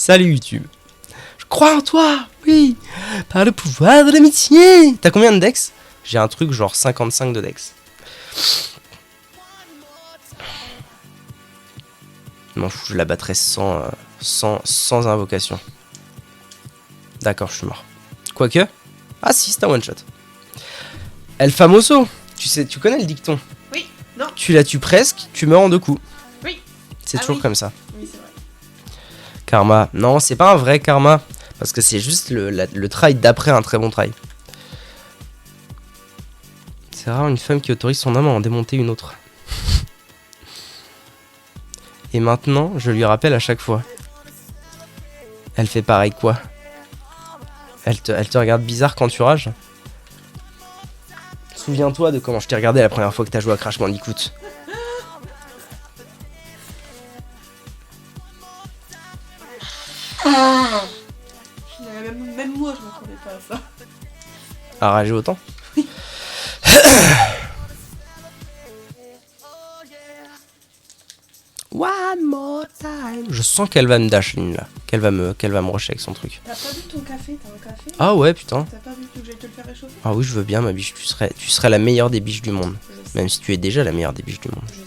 Salut YouTube. Je crois en toi, oui, par le pouvoir de l'amitié. T'as combien de dex? J'ai un truc genre 55 de dex. Je m'en fous, je la battrai sans invocation. D'accord, je suis mort. Quoique. Ah si, c'est un one shot. El famoso. Tu connais le dicton? Oui, non. Tu la tues presque, tu meurs en 2 coups. Oui. C'est toujours comme ça. Oui, c'est vrai. Karma. Non, c'est pas un vrai karma. Parce que c'est juste le try d'après un très bon try. C'est rare une femme qui autorise son homme à en démonter une autre. Et maintenant, je lui rappelle à chaque fois. Elle fait pareil quoi? Elle te regarde bizarre quand tu rages? Souviens-toi de comment je t'ai regardé la première fois que t'as joué à Crash Bandicoot. Même moi, je m'attendais pas à ça. À rager autant? Oui. One more time. Je sens qu'elle va me dash Lynn là. Qu'elle va me rusher avec son truc. T'as pas vu ton café? T'as un café? Ah ouais putain. T'as pas vu que j'allais te le faire réchauffer? Ah oui je veux bien ma biche. Tu serais la meilleure des biches du monde. Je sais. Même si tu es déjà la meilleure des biches du monde. Je sais.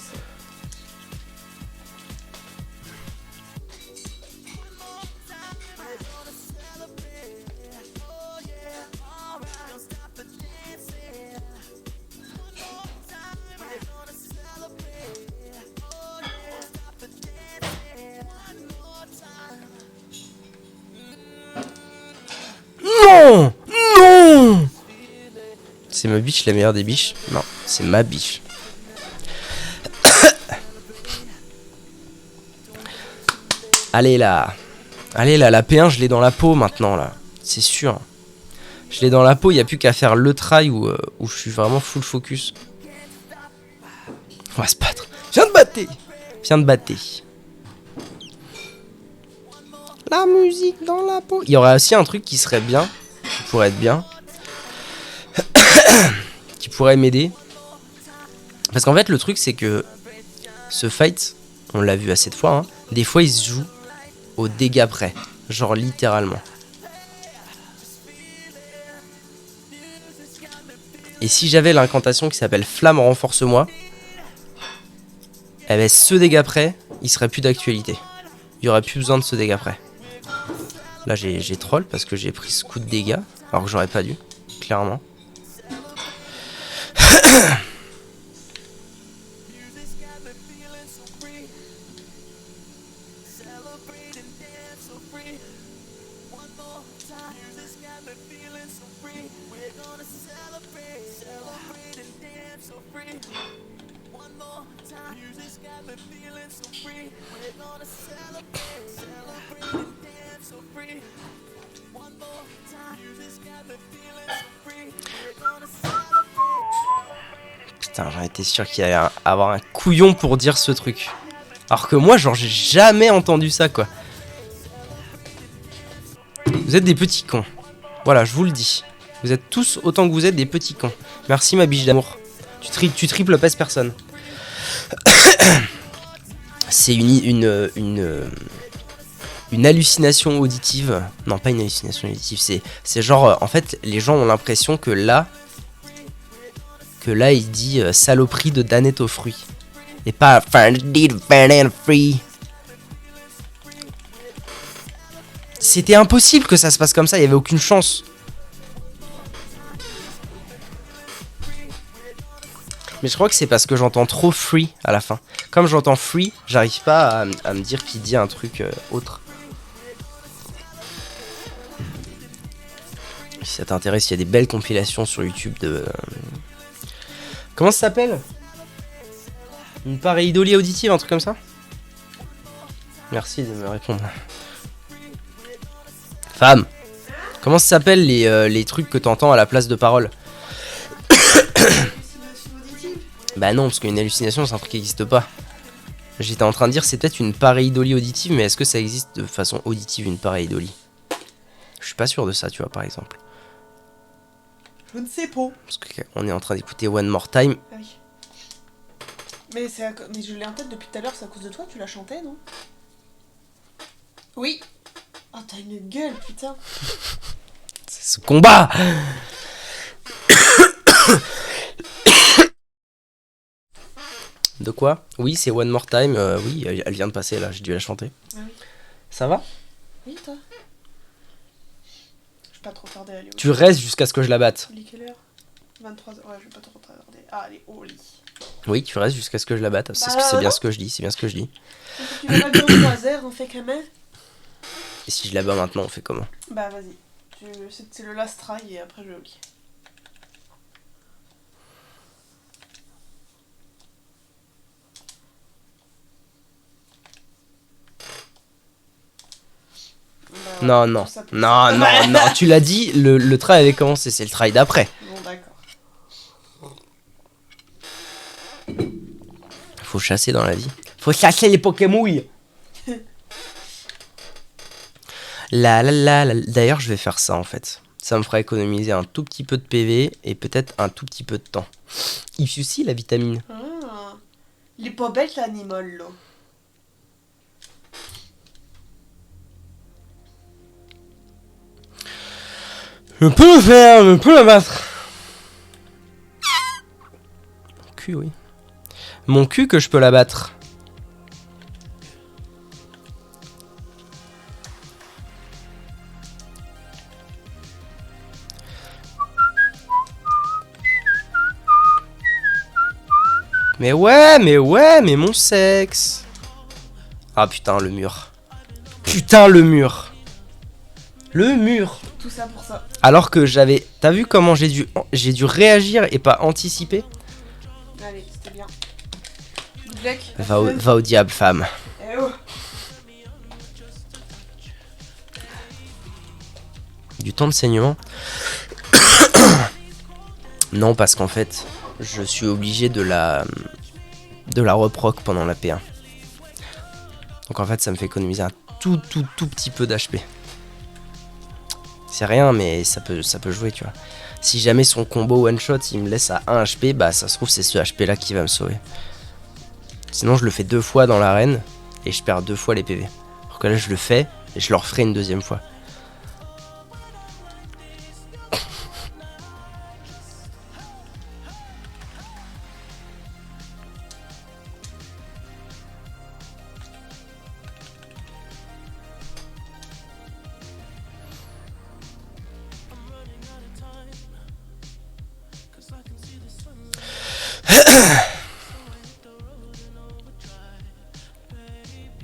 Non! Non! C'est ma biche la meilleure des biches? Non, c'est ma biche. Allez là. Allez là, la P1 je l'ai dans la peau maintenant là. C'est sûr. Je l'ai dans la peau, il n'y a plus qu'à faire le try où je suis vraiment full focus. On va se battre. Viens de battre. Viens de battre. La musique dans la peau. Il y aurait aussi un truc qui serait bien. Qui pourrait être bien. Qui pourrait m'aider. Parce qu'en fait le truc c'est que ce fight, on l'a vu assez de fois, hein, des fois il se joue au dégâts près. Genre littéralement. Et si j'avais l'incantation qui s'appelle Flamme renforce-moi, eh ben ce dégât près, il serait plus d'actualité. Il y aurait plus besoin de ce dégât près. Là j'ai troll parce que j'ai pris ce coup de dégâts, alors que j'aurais pas dû, clairement. Putain, j'en étais sûr qu'il allait avoir un couillon pour dire ce truc. Alors que moi, genre, j'ai jamais entendu ça, quoi. Vous êtes des petits cons. Voilà, je vous le dis. Vous êtes tous autant que vous êtes des petits cons. Merci, ma biche d'amour. Tu triples pèse personne. C'est une hallucination auditive. Non, pas une hallucination auditive. C'est genre, en fait, les gens ont l'impression que là, il dit saloperie de Danette aux fruits. Et pas free. C'était impossible que ça se passe comme ça, il y avait aucune chance. Mais je crois que c'est parce que j'entends trop free à la fin. Comme j'entends free, j'arrive pas à me dire qu'il dit un truc autre. Si ça t'intéresse, il y a des belles compilations sur YouTube de... Comment ça s'appelle? Une pareidolie auditive, un truc comme ça? Merci de me répondre. Femme, comment ça s'appelle les trucs que t'entends à la place de parole? Bah non, parce qu'une hallucination c'est un truc qui n'existe pas. J'étais en train de dire c'est peut-être une pareidolie auditive, mais est-ce que ça existe de façon auditive une pareidolie? Je suis pas sûr de ça, tu vois, par exemple. Je ne sais pas. Parce qu'on est en train d'écouter One More Time. Ah oui. Mais je l'ai en tête depuis tout à l'heure, c'est à cause de toi, tu l'as chanté, non? Oui. Oh, t'as une gueule, putain. C'est ce combat. De quoi? Oui, c'est One More Time. Oui, elle vient de passer là, j'ai dû la chanter. Ah oui. Ça va? Oui, toi. Je vais pas trop tarder à aller au Tu restes jusqu'à ce que je la batte. Il est quelle heure? 23h. Ouais, je vais pas trop tarder. Ah, allez, au lit. Oui, tu restes jusqu'à ce que je la batte. C'est Bah, bien non. ce que je dis, c'est bien ce que je dis. Tu vas pas bien 3h, on fait comment? Et si je la bats maintenant, on fait comment? Bah, vas-y. C'est le last try et après je vais au lit. Bah, ouais, Non, non, tout ça pour non, ça. non, non, tu l'as dit, le try avait commencé, c'est le try d'après. Bon, d'accord. Faut chasser dans la vie. Faut chasser les Pokémouilles. D'ailleurs, je vais faire ça en fait. Ça me fera économiser un tout petit peu de PV et peut-être un tout petit peu de temps. Il suffit la vitamine. Ah, il est pas bête l'animal là. Je peux le faire, je peux la battre. Mon cul, oui. Mon cul que je peux la battre. Mais mais mon sexe. Ah putain, le mur. Putain, le mur. Le mur. Tout ça pour ça. Alors que j'avais... T'as vu comment j'ai dû réagir et pas anticiper? Allez, c'était bien. Good luck. Va au diable, femme. Eh oh. Du temps de saignement? Non, parce qu'en fait, je suis obligé de la reproc pendant la P1. Donc en fait, ça me fait économiser un tout petit peu d'HP. C'est rien, mais ça peut jouer, tu vois. Si jamais son combo one shot, il me laisse à 1 HP, bah ça se trouve, c'est ce HP là qui va me sauver. Sinon, je le fais 2 fois dans l'arène et je perds 2 fois les PV. Alors que là, je le fais et je le referai une deuxième fois.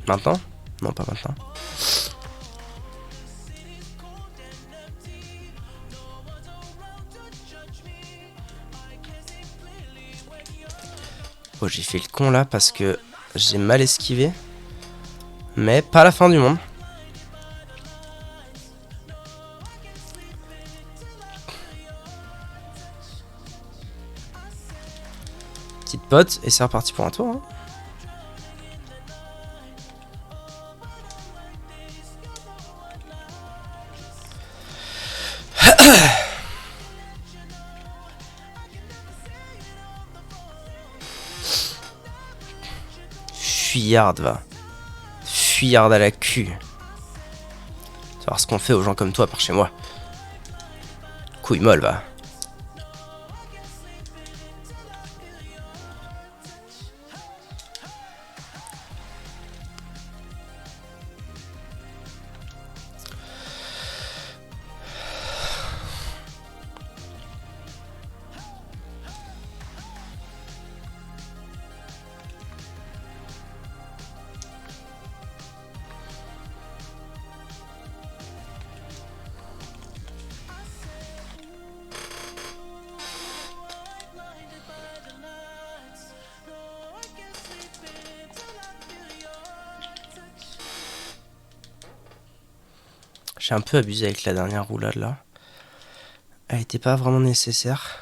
Maintenant? Non, pas maintenant. Oh, j'ai fait le con là parce que j'ai mal esquivé. Mais pas la fin du monde. Petite pote, et c'est reparti pour un tour. Hein. Fuyarde, va. Fuyarde à la cul. Savoir ce qu'on fait aux gens comme toi par chez moi. Couille molle, va. J'ai un peu abusé avec la dernière roulade là. Elle était pas vraiment nécessaire.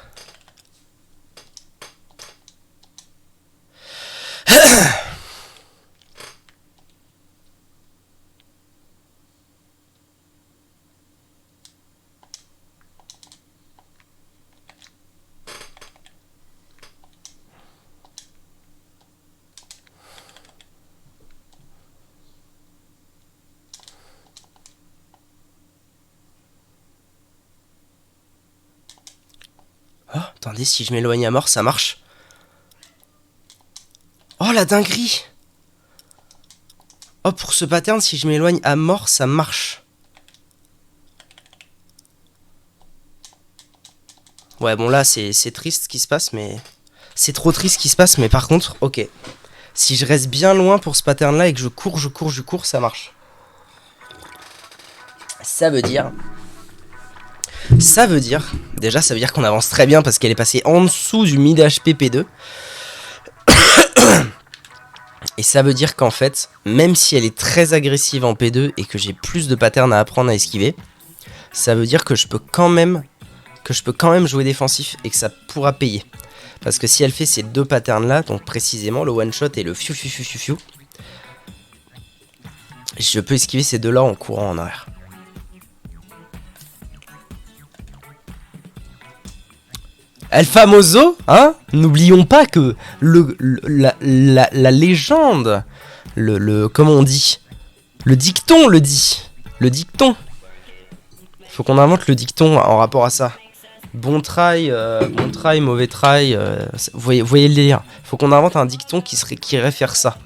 Oh, attendez, si je m'éloigne à mort, ça marche. Oh, la dinguerie! Oh, pour ce pattern, si je m'éloigne à mort, ça marche. Ouais, bon, là, c'est triste ce qui se passe, mais... C'est trop triste ce qui se passe, mais par contre, ok. Si je reste bien loin pour ce pattern-là et que je cours, ça marche. Ça veut dire... Déjà, ça veut dire qu'on avance très bien parce qu'elle est passée en dessous du mid HP P2. Et ça veut dire qu'en fait, même si elle est très agressive en P2 et que j'ai plus de patterns à apprendre à esquiver, ça veut dire que je peux quand même jouer défensif et que ça pourra payer. Parce que si elle fait ces deux patterns là, donc précisément le one shot et le fiu fiu fiu fiu fiu, je peux esquiver ces deux là en courant en arrière. El Famoso, hein? N'oublions pas que la légende, comment on dit? Le dicton le dit. Le dicton. Faut qu'on invente le dicton en rapport à ça. Bon try, mauvais try. Vous voyez le délire. Faut qu'on invente un dicton qui réfère ça.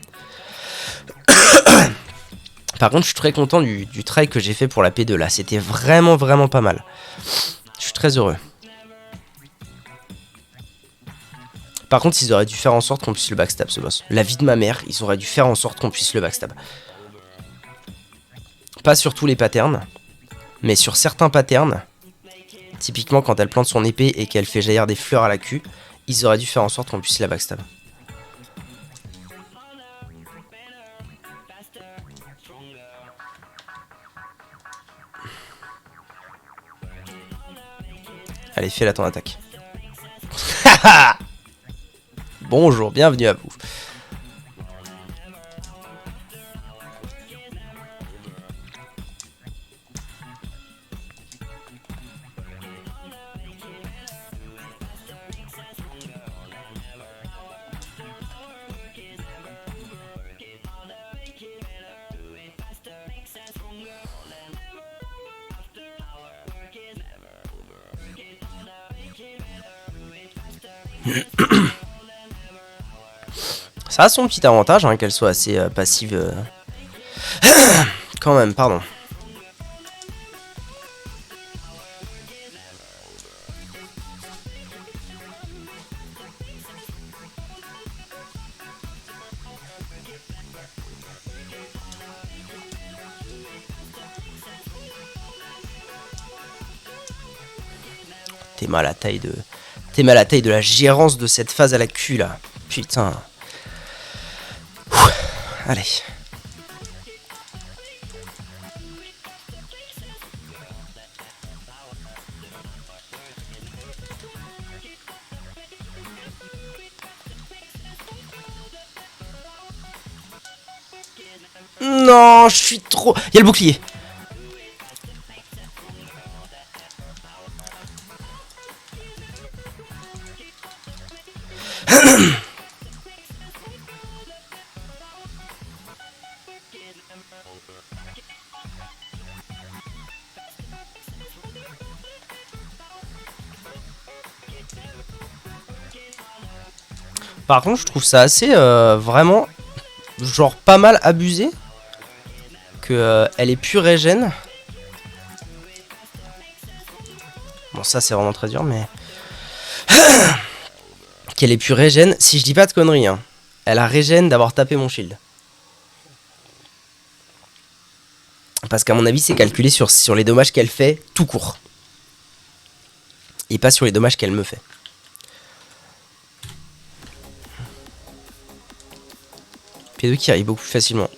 Par contre, je suis très content du try que j'ai fait pour la P2 là. C'était vraiment pas mal. Je suis très heureux. Par contre, ils auraient dû faire en sorte qu'on puisse le backstab, ce boss. La vie de ma mère, ils auraient dû faire en sorte qu'on puisse le backstab. Pas sur tous les patterns, mais sur certains patterns, typiquement quand elle plante son épée et qu'elle fait jaillir des fleurs à la queue, ils auraient dû faire en sorte qu'on puisse la backstab. Allez, fais-la ton attaque. Bonjour, bienvenue à vous. Ça a son petit avantage, hein, qu'elle soit assez passive. Quand même, pardon. T'es mal à taille de la gérance de cette phase à la cul là. Putain. Allez. Non, je suis trop... Il y a le bouclier. Par contre, je trouve ça assez vraiment, genre pas mal abusé que elle ait pu régène. Bon, ça c'est vraiment très dur, mais qu'elle ait pu régène. Si je dis pas de conneries, hein, elle a régène d'avoir tapé mon shield. Parce qu'à mon avis, c'est calculé sur les dommages qu'elle fait tout court. Et pas sur les dommages qu'elle me fait. P2 qui arrive beaucoup plus facilement.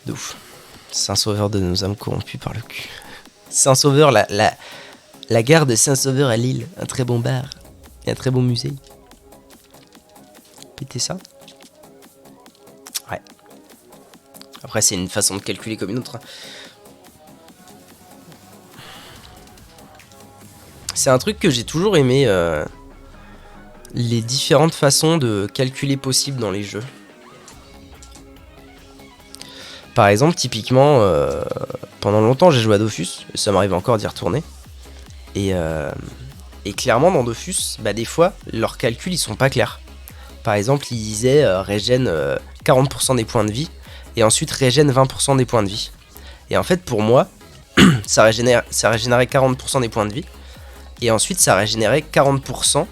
De ouf. Saint-Sauveur de nos âmes corrompues par le cul. Saint-Sauveur, la gare de Saint-Sauveur à Lille. Un très bon bar. Et un très bon musée. Pétez ça. Ouais. Après, c'est une façon de calculer comme une autre. C'est un truc que j'ai toujours aimé. Les différentes façons de calculer possibles dans les jeux. Par exemple, typiquement, pendant longtemps j'ai joué à Dofus, ça m'arrive encore d'y retourner. Et Et clairement dans Dofus, bah des fois, leurs calculs ils sont pas clairs. Par exemple, ils disaient régène 40% des points de vie, et ensuite régène 20% des points de vie. Et en fait pour moi, ça régénérait 40% des points de vie, et ensuite ça régénérait 40%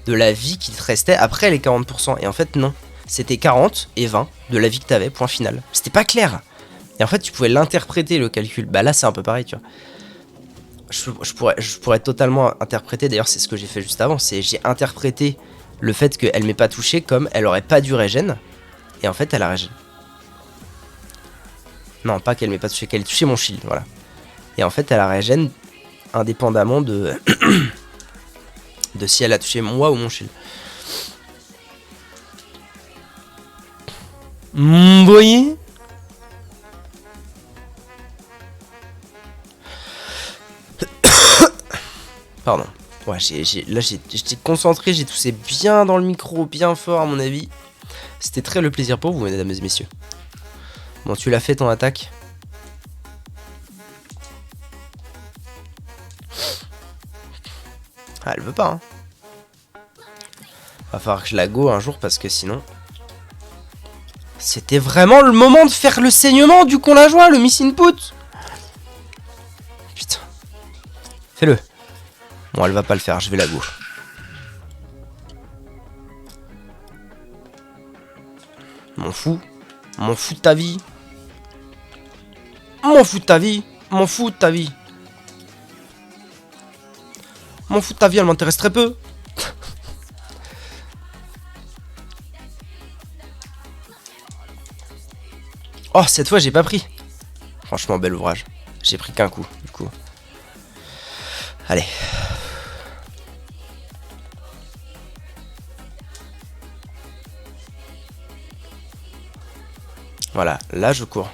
de la vie qui te restait après les 40%. Et en fait non, c'était 40 et 20 de la vie que t'avais, point final. C'était pas clair. Et en fait tu pouvais l'interpréter le calcul. Bah là c'est un peu pareil tu vois. Je pourrais totalement interpréter, d'ailleurs c'est ce que j'ai fait juste avant, c'est j'ai interprété le fait qu'elle m'ait pas touché comme elle aurait pas dû régène, et en fait elle a régène. Non, pas qu'elle m'ait pas touché, qu'elle ait touché mon shield, voilà. Et en fait elle a régène indépendamment de de si elle a touché moi ou mon shield. Vous voyez? Pardon. Ouais, là j'étais concentré, j'ai toussé bien dans le micro, bien fort à mon avis. C'était très le plaisir pour vous, mesdames et messieurs. Bon, tu l'as fait ton attaque. Ah, elle veut pas, hein. Va falloir que je la go un jour parce que sinon... C'était vraiment le moment de faire le saignement du con la joie, le miss input. Putain. Fais-le. Bon, elle va pas le faire, je vais la go. M'en fous. M'en fous de ta vie. M'en fous de ta vie. M'en fous de ta vie. M'en fous de ta vie, elle m'intéresse très peu. Oh, cette fois j'ai pas pris. Franchement, bel ouvrage. J'ai pris qu'un coup, du coup. Allez. Voilà, là je cours.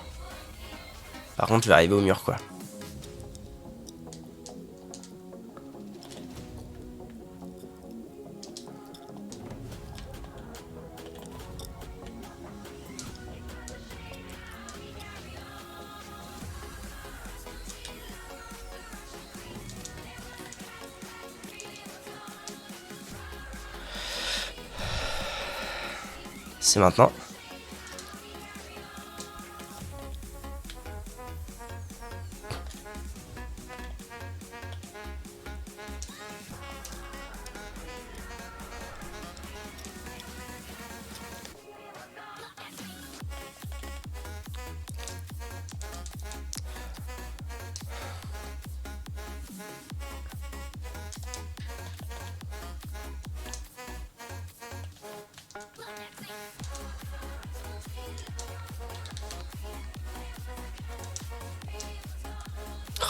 Par contre, je vais arriver au mur, quoi. C'est maintenant.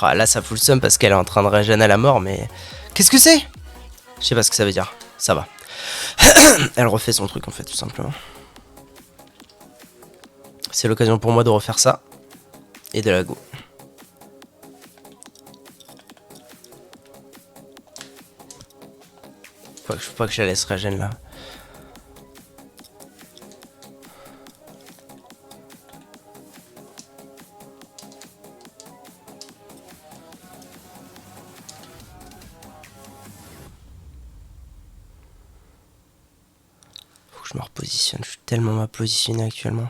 Ah, là ça fout le seum parce qu'elle est en train de régénérer à la mort, mais... Qu'est-ce que c'est? Je sais pas ce que ça veut dire. Ça va. Elle refait son truc en fait, tout simplement. C'est l'occasion pour moi de refaire ça. Et de la go. Faut pas que je la laisse régénérer là. Je me repositionne, je suis tellement mal positionné actuellement.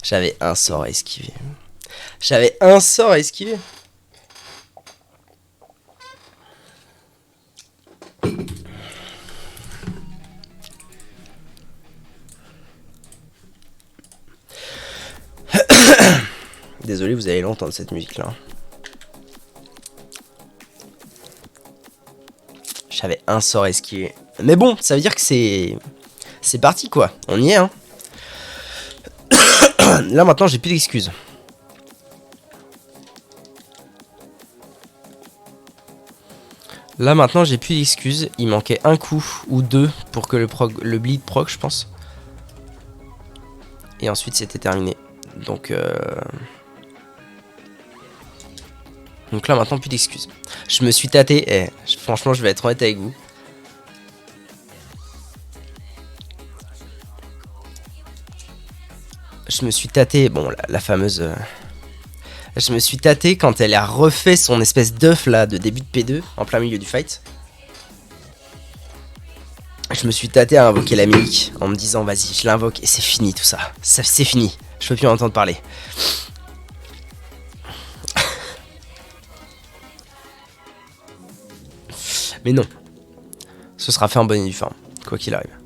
J'avais un sort à esquiver. J'avais un sort à esquiver. Désolé, vous allez l'entendre cette musique là. J'avais un sort à esquiver. Mais bon, ça veut dire que c'est parti quoi. On y est hein. Là maintenant j'ai plus d'excuses. Là maintenant j'ai plus d'excuses. Il manquait un coup ou deux pour que le bleed proc je pense. Et ensuite c'était terminé. Donc Donc là maintenant plus d'excuses. Je me suis tâté, franchement je vais être honnête avec vous. Je me suis tâté, bon la fameuse... je me suis tâté quand elle a refait son espèce d'œuf là de début de P2 en plein milieu du fight. Je me suis tâté à invoquer la Milik en me disant vas-y je l'invoque et c'est fini tout ça. C'est fini, je peux plus en entendre parler. Mais non, ce sera fait en bonne et due forme, quoi qu'il arrive.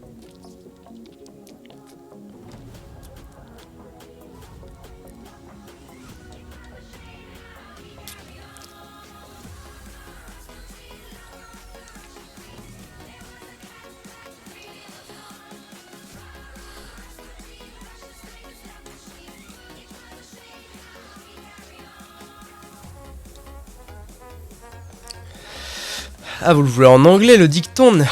Ah, vous le voulez en anglais, le dicton?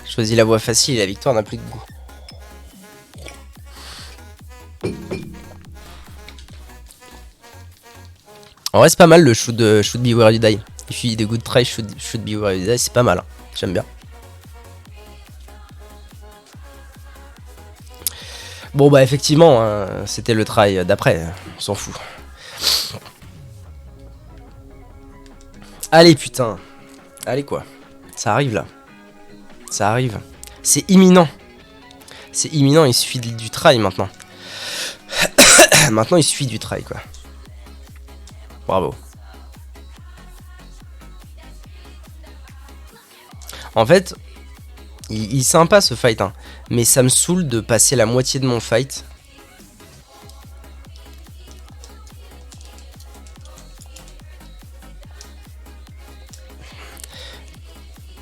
Choisis la voie facile et la victoire n'a plus de goût. En vrai, c'est pas mal le shoot be where you die. If you did a good try, shoot be where you die, c'est pas mal. Hein. J'aime bien. Bon, bah, effectivement, hein, c'était le try d'après. On s'en fout. Allez, putain. Allez, quoi. Ça arrive là. Ça arrive. C'est imminent. C'est imminent, il suffit du try maintenant. Maintenant, il suffit du try, quoi. Bravo. En fait, il est sympa ce fight, hein, mais ça me saoule de passer la moitié de mon fight.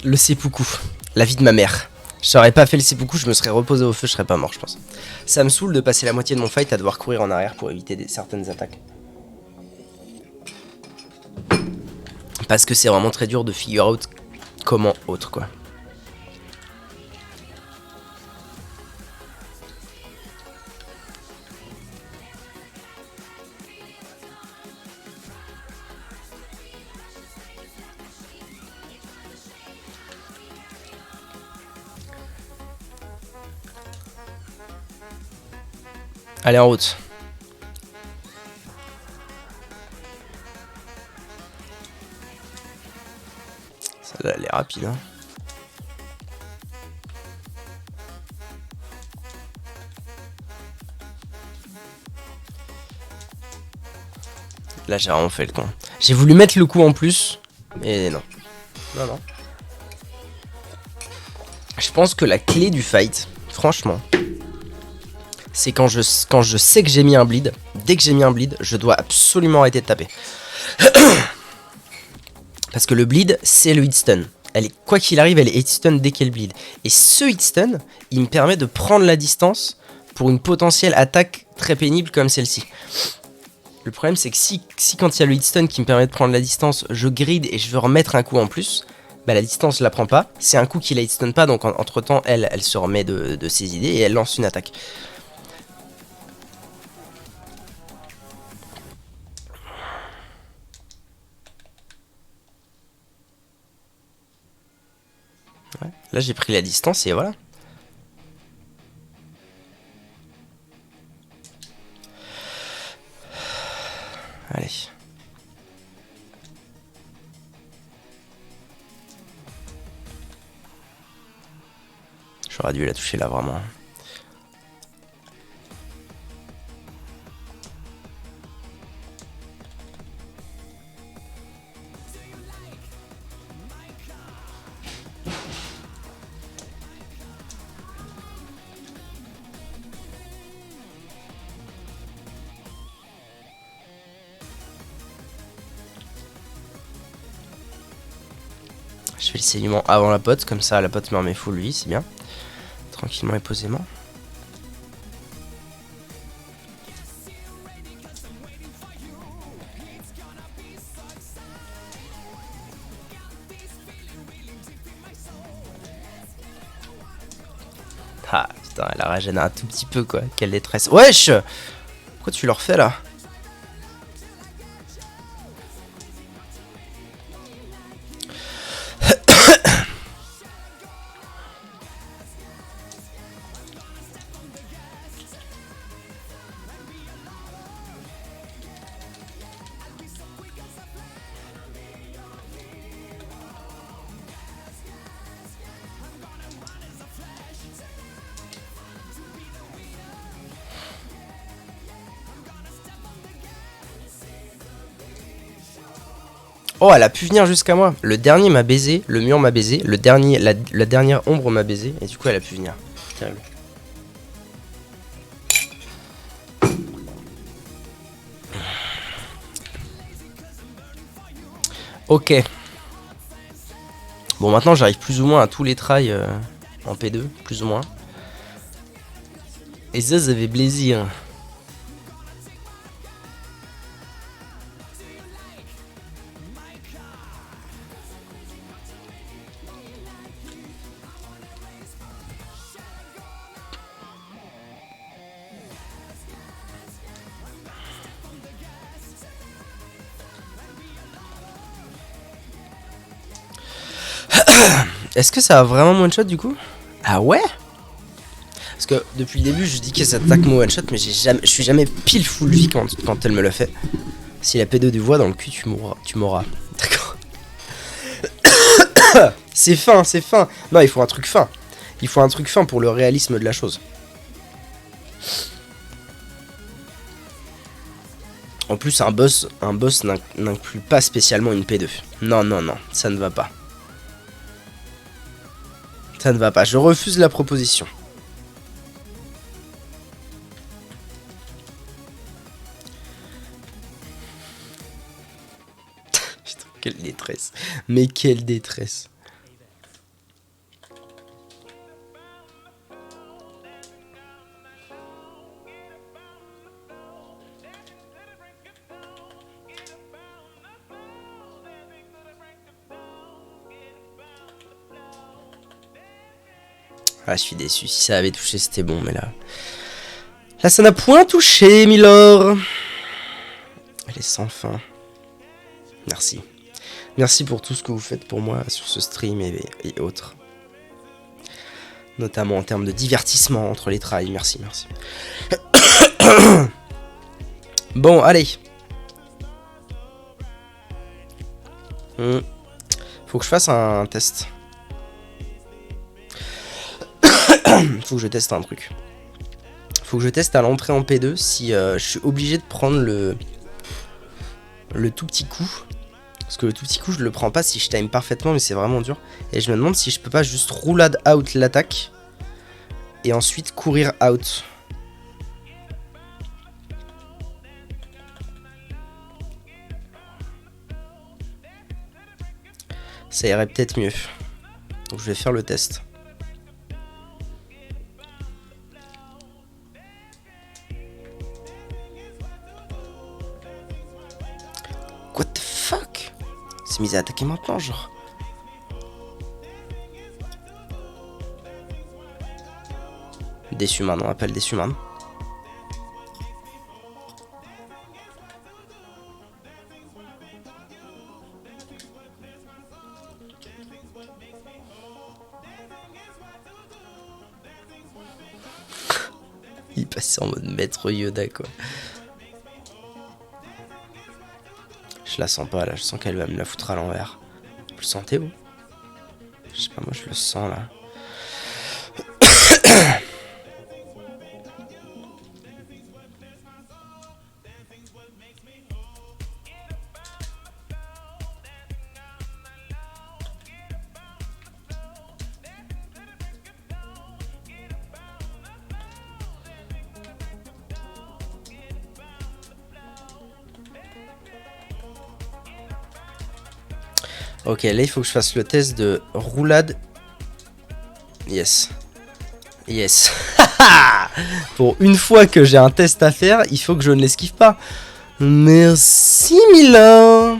Le seppuku, la vie de ma mère. J'aurais pas fait le seppuku, je me serais reposé au feu, je serais pas mort, je pense. Ça me saoule de passer la moitié de mon fight à devoir courir en arrière pour éviter certaines attaques. Parce que c'est vraiment très dur de figure out comment autre, quoi. Allez, en route. Ça a l'air rapide, hein. Là, j'ai vraiment fait le con. J'ai voulu mettre le coup en plus, mais non. Non, non. Je pense que la clé du fight, franchement, c'est quand je sais que j'ai mis un bleed. Dès que j'ai mis un bleed, je dois absolument arrêter de taper. Parce que le bleed, c'est le hit stun. Elle est, quoi qu'il arrive, elle est hit stun dès qu'elle bleed. Et ce hit stun, il me permet de prendre la distance pour une potentielle attaque très pénible comme celle-ci. Le problème, c'est que si quand il y a le hit stun qui me permet de prendre la distance, je grid et je veux remettre un coup en plus, bah la distance, je la prends pas. C'est un coup qui la hit stun pas, donc entre temps, elle se remet de ses idées et elle lance une attaque. Ouais. Là, j'ai pris la distance et voilà. Allez. J'aurais dû la toucher là, vraiment. Je fais le saignement avant la pote, comme ça la pote me remet full vie, c'est bien. Tranquillement et posément. Ah putain, elle a régénéré un tout petit peu quoi. Quelle détresse. Wesh! Pourquoi tu le refais là? Oh, elle a pu venir jusqu'à moi. Le dernier m'a baisé, le mur m'a baisé, la dernière ombre m'a baisé, et du coup elle a pu venir. Terrible. Ok. Bon, maintenant j'arrive plus ou moins à tous les trails en P2, plus ou moins. Et ça fait plaisir. Est-ce que ça a vraiment one shot du coup? Ah ouais? Parce que depuis le début je dis que ça attaque mon one shot, mais je suis jamais pile full vie quand elle me le fait. Si la P2 du voix dans le cul, tu m'auras. D'accord. C'est fin, c'est fin. Non, il faut un truc fin. Il faut un truc fin pour le réalisme de la chose. En plus, un boss n'inclut pas spécialement une P2. Non, non, non, ça ne va pas. Ça ne va pas, je refuse la proposition. Putain, quelle détresse. Mais quelle détresse. Ah, je suis déçu. Si ça avait touché, c'était bon, mais là... Là, ça n'a point touché, Milord. Elle est sans fin. Merci. Merci pour tout ce que vous faites pour moi sur ce stream et autres. Notamment en termes de divertissement entre les trails. Merci, merci. Bon, allez. Faut que je fasse un test. Faut que je teste un truc. Faut que je teste à l'entrée en P2 si je suis obligé de prendre le tout petit coup. Parce que le tout petit coup je le prends pas si je time parfaitement, mais c'est vraiment dur. Et je me demande si je peux pas juste roulade out l'attaque et ensuite courir out. Ça irait peut-être mieux. Donc je vais faire le test. What the fuck? C'est mis à attaquer maintenant, genre. Deshuman, on appelle Deshuman. Il passait en mode maître Yoda, quoi. Je la sens pas là, je sens qu'elle va me la foutre à l'envers. Vous le sentez où? Je sais pas, moi je le sens là. Ok, là il faut que je fasse le test de roulade. Yes. Yes. Pour une fois que j'ai un test à faire, il faut que je ne l'esquive pas. Merci Milan.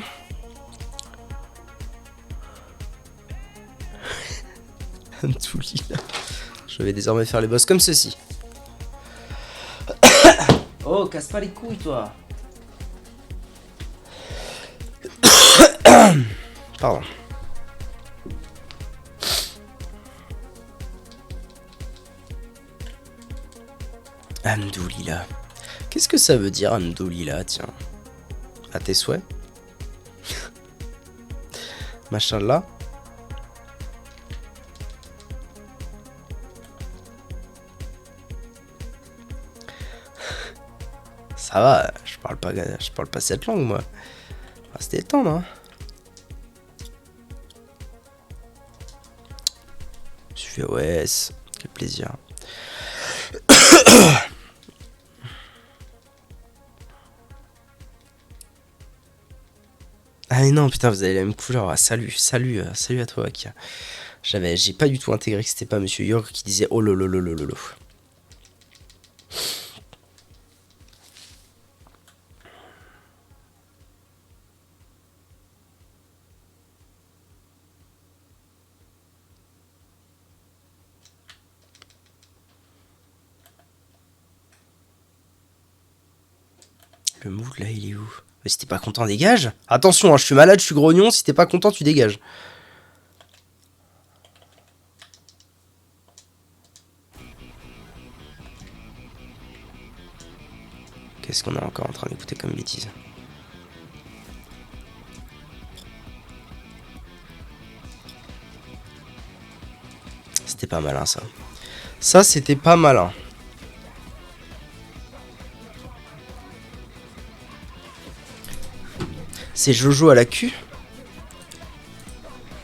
Tout lila. Je vais désormais faire les boss comme ceci. Oh, casse pas les couilles, toi. Pardon. Hamdoulila. Qu'est-ce que ça veut dire, Hamdoulila, tiens? À tes souhaits? Machallah. Ça va, je parle pas cette langue, moi. Ah, c'était le temps, non? Je fais OS, quel plaisir. Ah mais non, putain, vous avez la même couleur. Ah, salut à toi, Akia. J'ai pas du tout intégré que c'était pas Monsieur York qui disait oh lolo. Le mood là, il est où? Mais si t'es pas content, dégage. Attention, hein, je suis malade, je suis grognon. Si t'es pas content, tu dégages. Qu'est-ce qu'on est encore en train d'écouter comme bêtise? C'était pas malin, ça. Ça, c'était pas malin. C'est Jojo à la queue.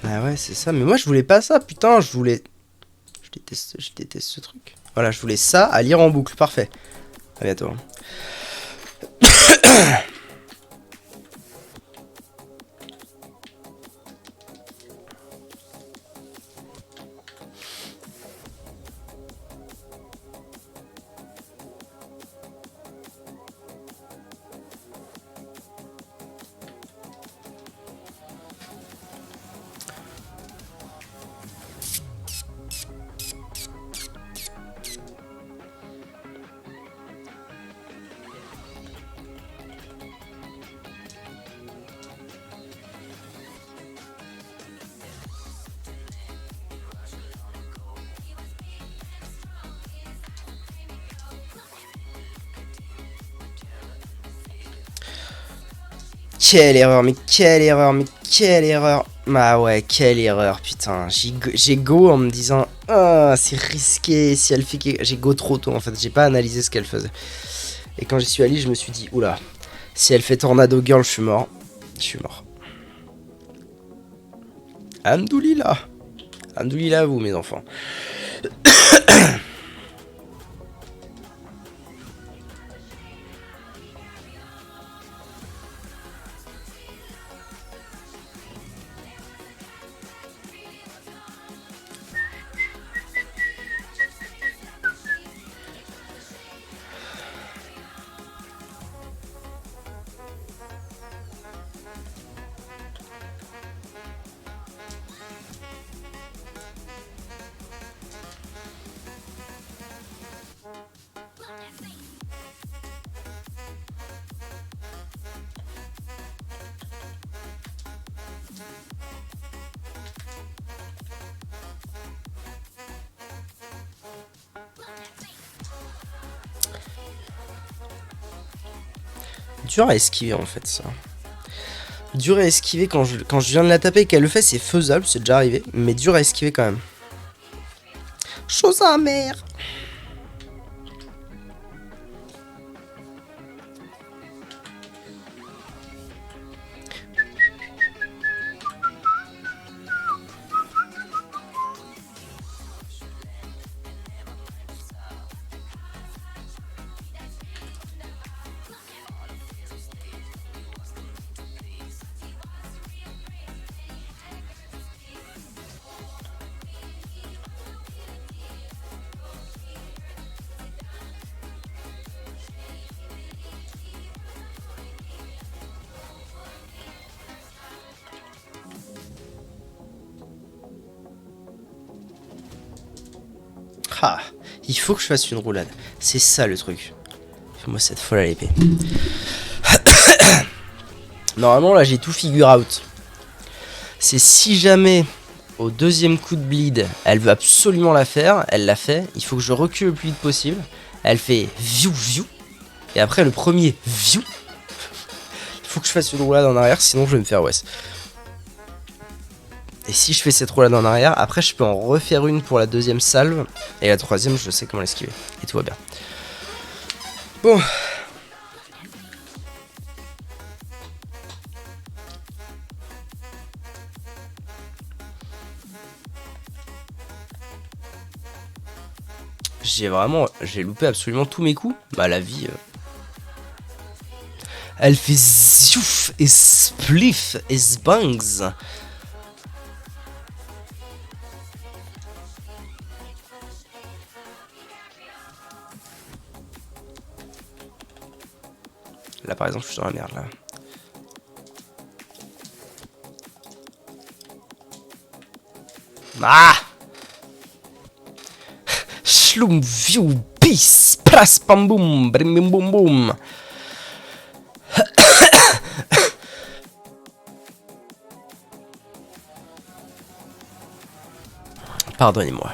Ah ouais, c'est ça. Mais moi, je voulais pas ça, putain. Je voulais... Je déteste ce truc. Voilà, je voulais ça à lire en boucle. Parfait. À bientôt. Quelle erreur, mais quelle erreur. Ah ouais, quelle erreur, putain. J'ai go en me disant, ah, c'est risqué, si elle fait quelque... J'ai go trop tôt, en fait, j'ai pas analysé ce qu'elle faisait. Et quand j'y suis allé, je me suis dit, oula, si elle fait Tornado Girl, je suis mort. Je suis mort. Hamdoulila. Hamdoulila, vous, mes enfants. Dur à esquiver en fait ça. Dur à esquiver quand je viens de la taper et qu'elle le fait, c'est faisable, c'est déjà arrivé, mais dur à esquiver quand même. Chose amère. Ah, il faut que je fasse une roulade. C'est ça le truc. Fais-moi cette folle à l'épée. Normalement là j'ai tout figure out. C'est si jamais au deuxième coup de bleed elle veut absolument la faire, elle l'a fait. Il faut que je recule le plus vite possible. Elle fait view view. Et après le premier view. Il faut que je fasse une roulade en arrière sinon je vais me faire Wes. Et si je fais cette roulade en arrière, après je peux en refaire une pour la deuxième salve. Et la troisième je sais comment l'esquiver. Et tout va bien. Bon. J'ai loupé absolument tous mes coups. Bah la vie. Elle fait ziouf et spliff et sbangs. Là par exemple je suis dans la merde là. Ah! Shloum view bis pras pam boum brim bim boum boum. Pardonnez-moi.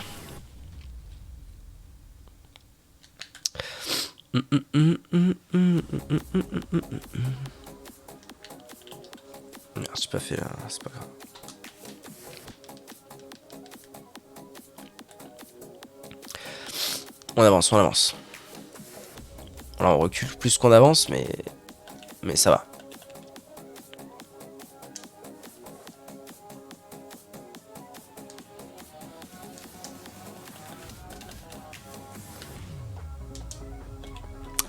J'ai pas fait là, c'est pas grave. On avance, on avance. Là on recule plus qu'on avance, mais ça va.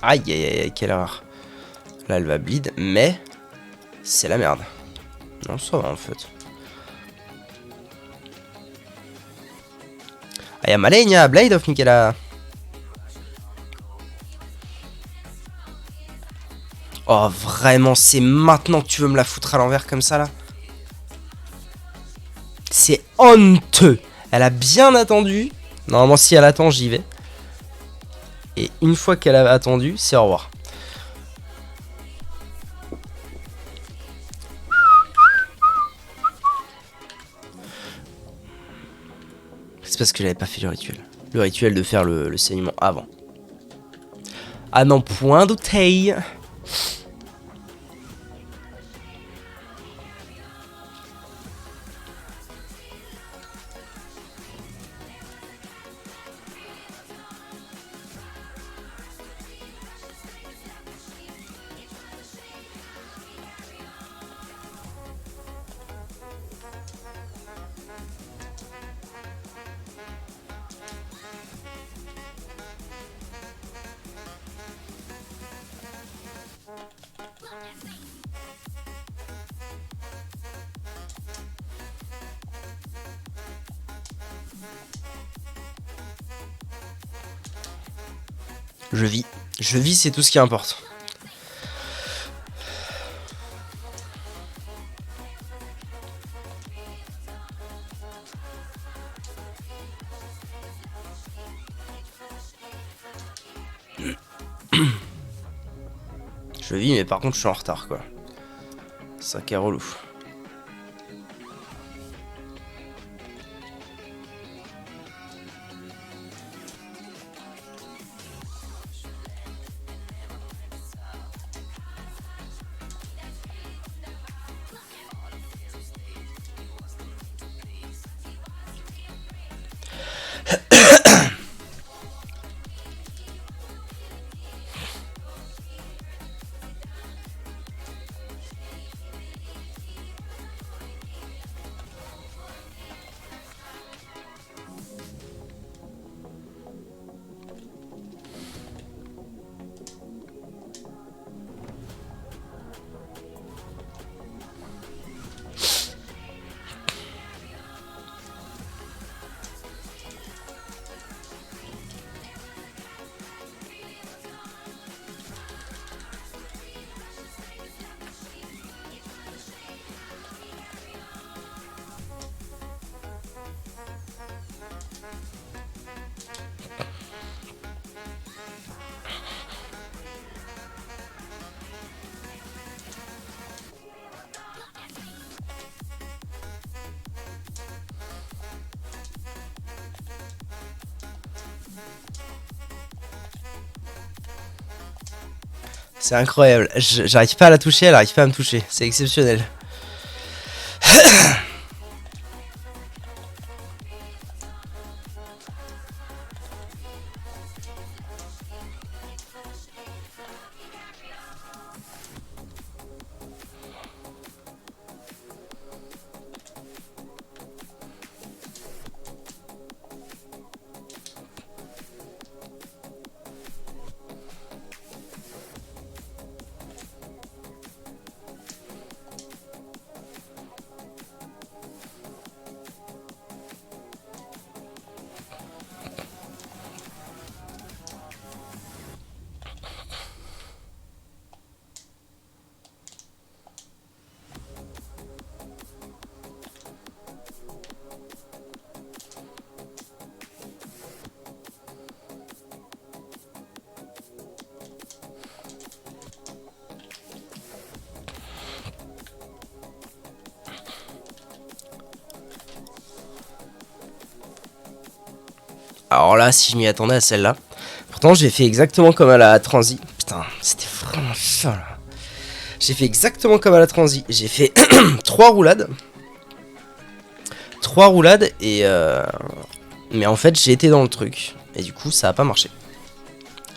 Aïe aïe aïe, quelle erreur. Là elle va bleed, mais c'est la merde. Non, ça va en fait. Aïe, Malenia, Blade of Michaela. Oh, vraiment, c'est maintenant que tu veux me la foutre à l'envers comme ça là? C'est honteux. Elle a bien attendu. Normalement, si elle attend, j'y vais. Et une fois qu'elle a attendu, c'est au revoir. C'est parce que j'avais pas fait le rituel. Le rituel de faire le saignement avant. Ah non, point d'outeille. Je vis, c'est tout ce qui importe. Je vis, mais par contre, je suis en retard, quoi. Ça qui est relou. C'est incroyable. J'arrive pas à la toucher, elle arrive pas à me toucher. C'est exceptionnel. Alors là, si je m'y attendais à celle-là. Pourtant, j'ai fait exactement comme à la transi. Putain, c'était vraiment ça là. J'ai fait exactement comme à la transi. J'ai fait 3 roulades. 3 roulades et... Mais en fait, j'ai été dans le truc. Et du coup, ça a pas marché.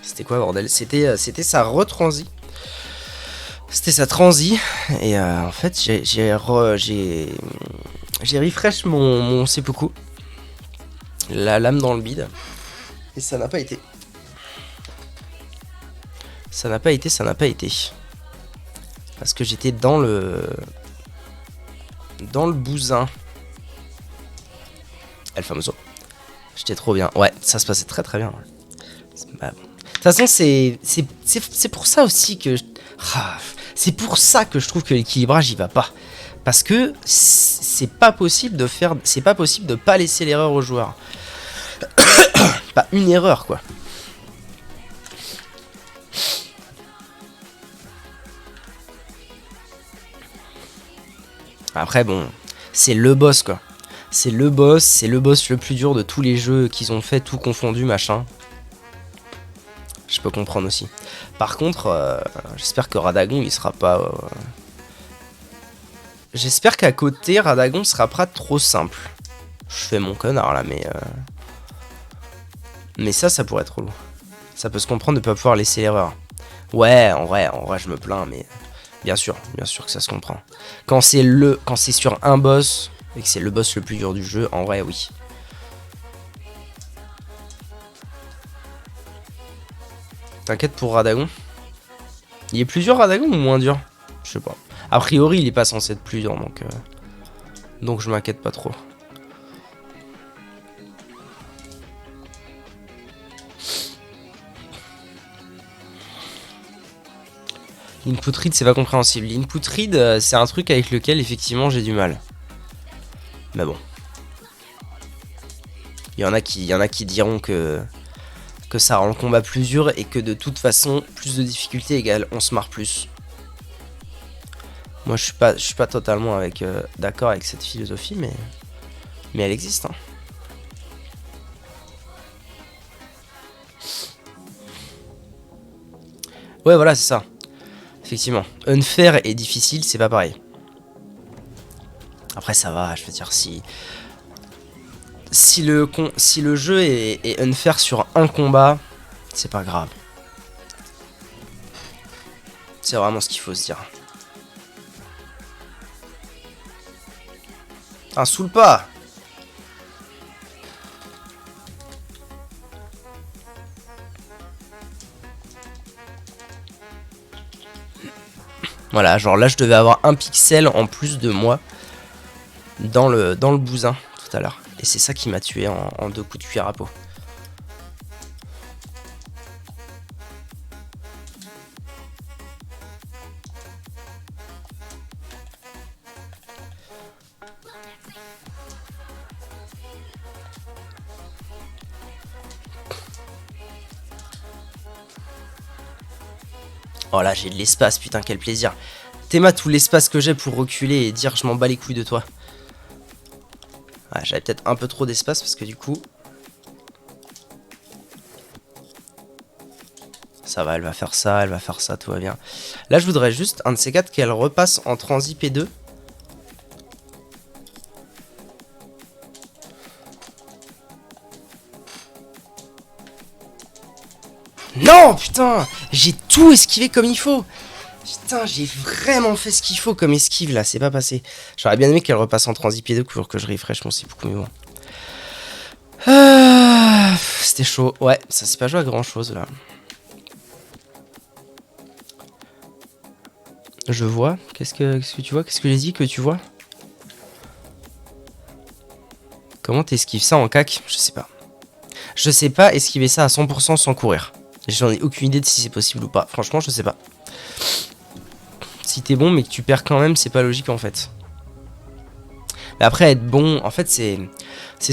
C'était quoi, bordel? C'était sa retransi. C'était sa transi. Et en fait, j'ai refresh mon seppuku. La lame dans le bide. Et ça n'a pas été. Ça n'a pas été. Parce que j'étais dans le bousin. El famoso. J'étais trop bien. Ouais, ça se passait très très bien. Bah, bon. De toute façon, c'est pour ça aussi que... c'est pour ça que je trouve que l'équilibrage il va pas. Parce que c'est pas possible de faire... C'est pas possible de pas laisser l'erreur aux joueurs. Pas une erreur quoi. Après bon, c'est le boss quoi. C'est le boss le plus dur de tous les jeux qu'ils ont fait, tout confondu machin. Je peux comprendre aussi. Par contre, j'espère que Radagon il sera pas... J'espère qu'à côté Radagon sera pas trop simple. Je fais mon connard là mais ça pourrait être relou. Ça peut se comprendre de pas pouvoir laisser l'erreur. Ouais, en vrai, je me plains, mais bien sûr que ça se comprend. Quand c'est sur un boss et que c'est le boss le plus dur du jeu, en vrai, oui. T'inquiète pour Radagon. Il est plus dur Radagon ou moins dur? Je sais pas. A priori, il est pas censé être plus dur, donc je m'inquiète pas trop. L'input read, c'est pas compréhensible. L'input read, c'est un truc avec lequel, effectivement, j'ai du mal. Mais bon. Il y en a qui diront que ça rend le combat plus dur et que de toute façon, plus de difficultés égale on se marre plus. Moi, je suis pas totalement d'accord avec cette philosophie, mais elle existe. Hein. Ouais, voilà, c'est ça. Effectivement. Unfair et difficile, c'est pas pareil. Après, ça va, je veux dire, si le jeu est unfair sur un combat, c'est pas grave. C'est vraiment ce qu'il faut se dire. Ah, saoule pas! Voilà, genre là je devais avoir un pixel en plus de moi dans le bousin tout à l'heure. Et c'est ça qui m'a tué en 2 coups de cuir à peau. Oh là, j'ai de l'espace, putain, quel plaisir. Théma tout l'espace que j'ai pour reculer et dire je m'en bats les couilles de toi. Ouais, j'avais peut-être un peu trop d'espace parce que du coup... Ça va, elle va faire ça, tout va bien. Là, je voudrais juste, un de ces quatre, qu'elle repasse en transi P2. Non, putain, j'ai tout esquivé comme il faut. Putain, j'ai vraiment fait ce qu'il faut comme esquive, là, c'est pas passé. J'aurais bien aimé qu'elle repasse en transi P2 pour que je refresh mon beaucoup, mais bon. C'était chaud. Ouais, ça s'est pas joué à grand chose, là. Je vois. Qu'est-ce que tu vois? Qu'est-ce que j'ai dit que tu vois? Comment t'esquives ça en cac? Je sais pas. Je sais pas esquiver ça à 100% sans courir. J'en ai aucune idée de si c'est possible ou pas. Franchement, je sais pas. Si t'es bon mais que tu perds quand même, c'est pas logique en fait. Mais après, être bon, en fait, c'est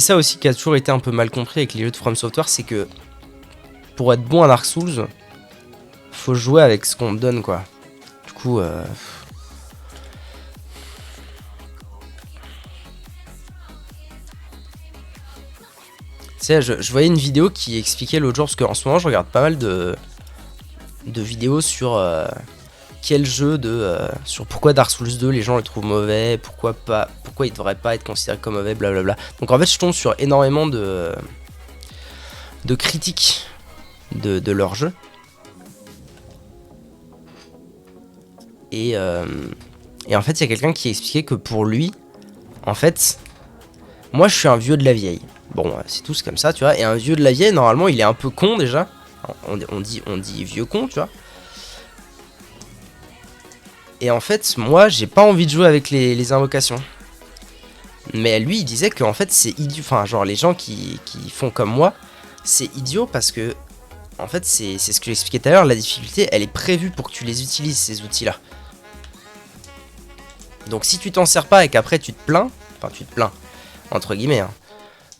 ça aussi qui a toujours été un peu mal compris avec les jeux de From Software, c'est que pour être bon à Dark Souls, faut jouer avec ce qu'on te donne, quoi. Du coup, tu sais, je voyais une vidéo qui expliquait l'autre jour, parce qu'en ce moment, je regarde pas mal de vidéos sur quel jeu sur pourquoi Dark Souls 2 les gens le trouvent mauvais, pourquoi il devrait pas être considéré comme mauvais, blablabla. Donc en fait, je tombe sur énormément de critiques de leur jeu. Et en fait, il y a quelqu'un qui expliquait que pour lui, en fait, moi je suis un vieux de la vieille. Bon, c'est tous comme ça, tu vois. Et un vieux de la vieille, normalement, il est un peu con déjà. On dit vieux con, tu vois. Et en fait, moi, j'ai pas envie de jouer avec les invocations. Mais lui, il disait qu'en fait, c'est idiot. Enfin, genre, les gens qui font comme moi, c'est idiot parce que, en fait, c'est ce que j'expliquais tout à l'heure. La difficulté, elle est prévue pour que tu les utilises, ces outils-là. Donc, si tu t'en sers pas et qu'après tu te plains, enfin, tu te plains, entre guillemets, hein,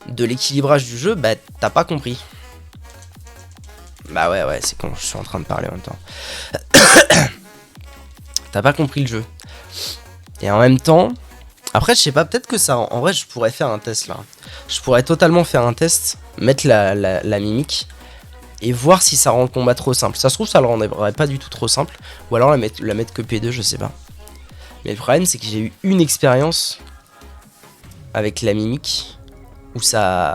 de l'équilibrage du jeu, bah, t'as pas compris. Bah ouais, c'est con, je suis en train de parler en même temps. T'as pas compris le jeu. Et en même temps, après, je sais pas, peut-être que ça. En vrai, je pourrais faire un test là. Je pourrais totalement faire un test, mettre la mimique et voir si ça rend le combat trop simple. Ça se trouve, ça le rendrait pas du tout trop simple. Ou alors la mettre que P2, je sais pas. Mais le problème, c'est que j'ai eu une expérience avec la mimique où ça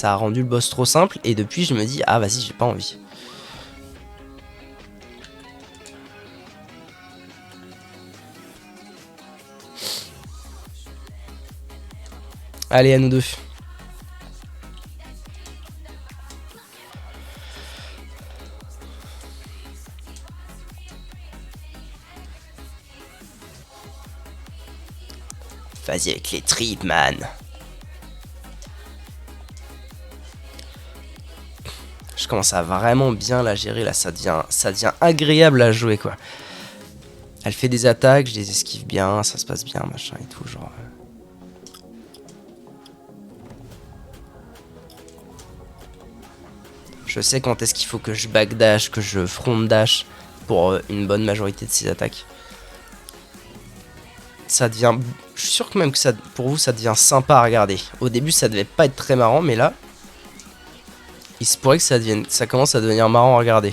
a rendu le boss trop simple. Et depuis, je me dis, ah vas-y, j'ai pas envie. Allez, à nous deux. Vas-y avec les tripes, man. Je commence à vraiment bien la gérer là, ça devient agréable à jouer quoi. Elle fait des attaques, je les esquive bien, ça se passe bien, machin et tout, genre. Je sais quand est-ce qu'il faut que je backdash, que je front dash pour une bonne majorité de ces attaques. Ça devient... Je suis sûr que même que ça, pour vous ça devient sympa à regarder. Au début ça devait pas être très marrant, mais là... Il se pourrait que ça commence à devenir marrant à regarder.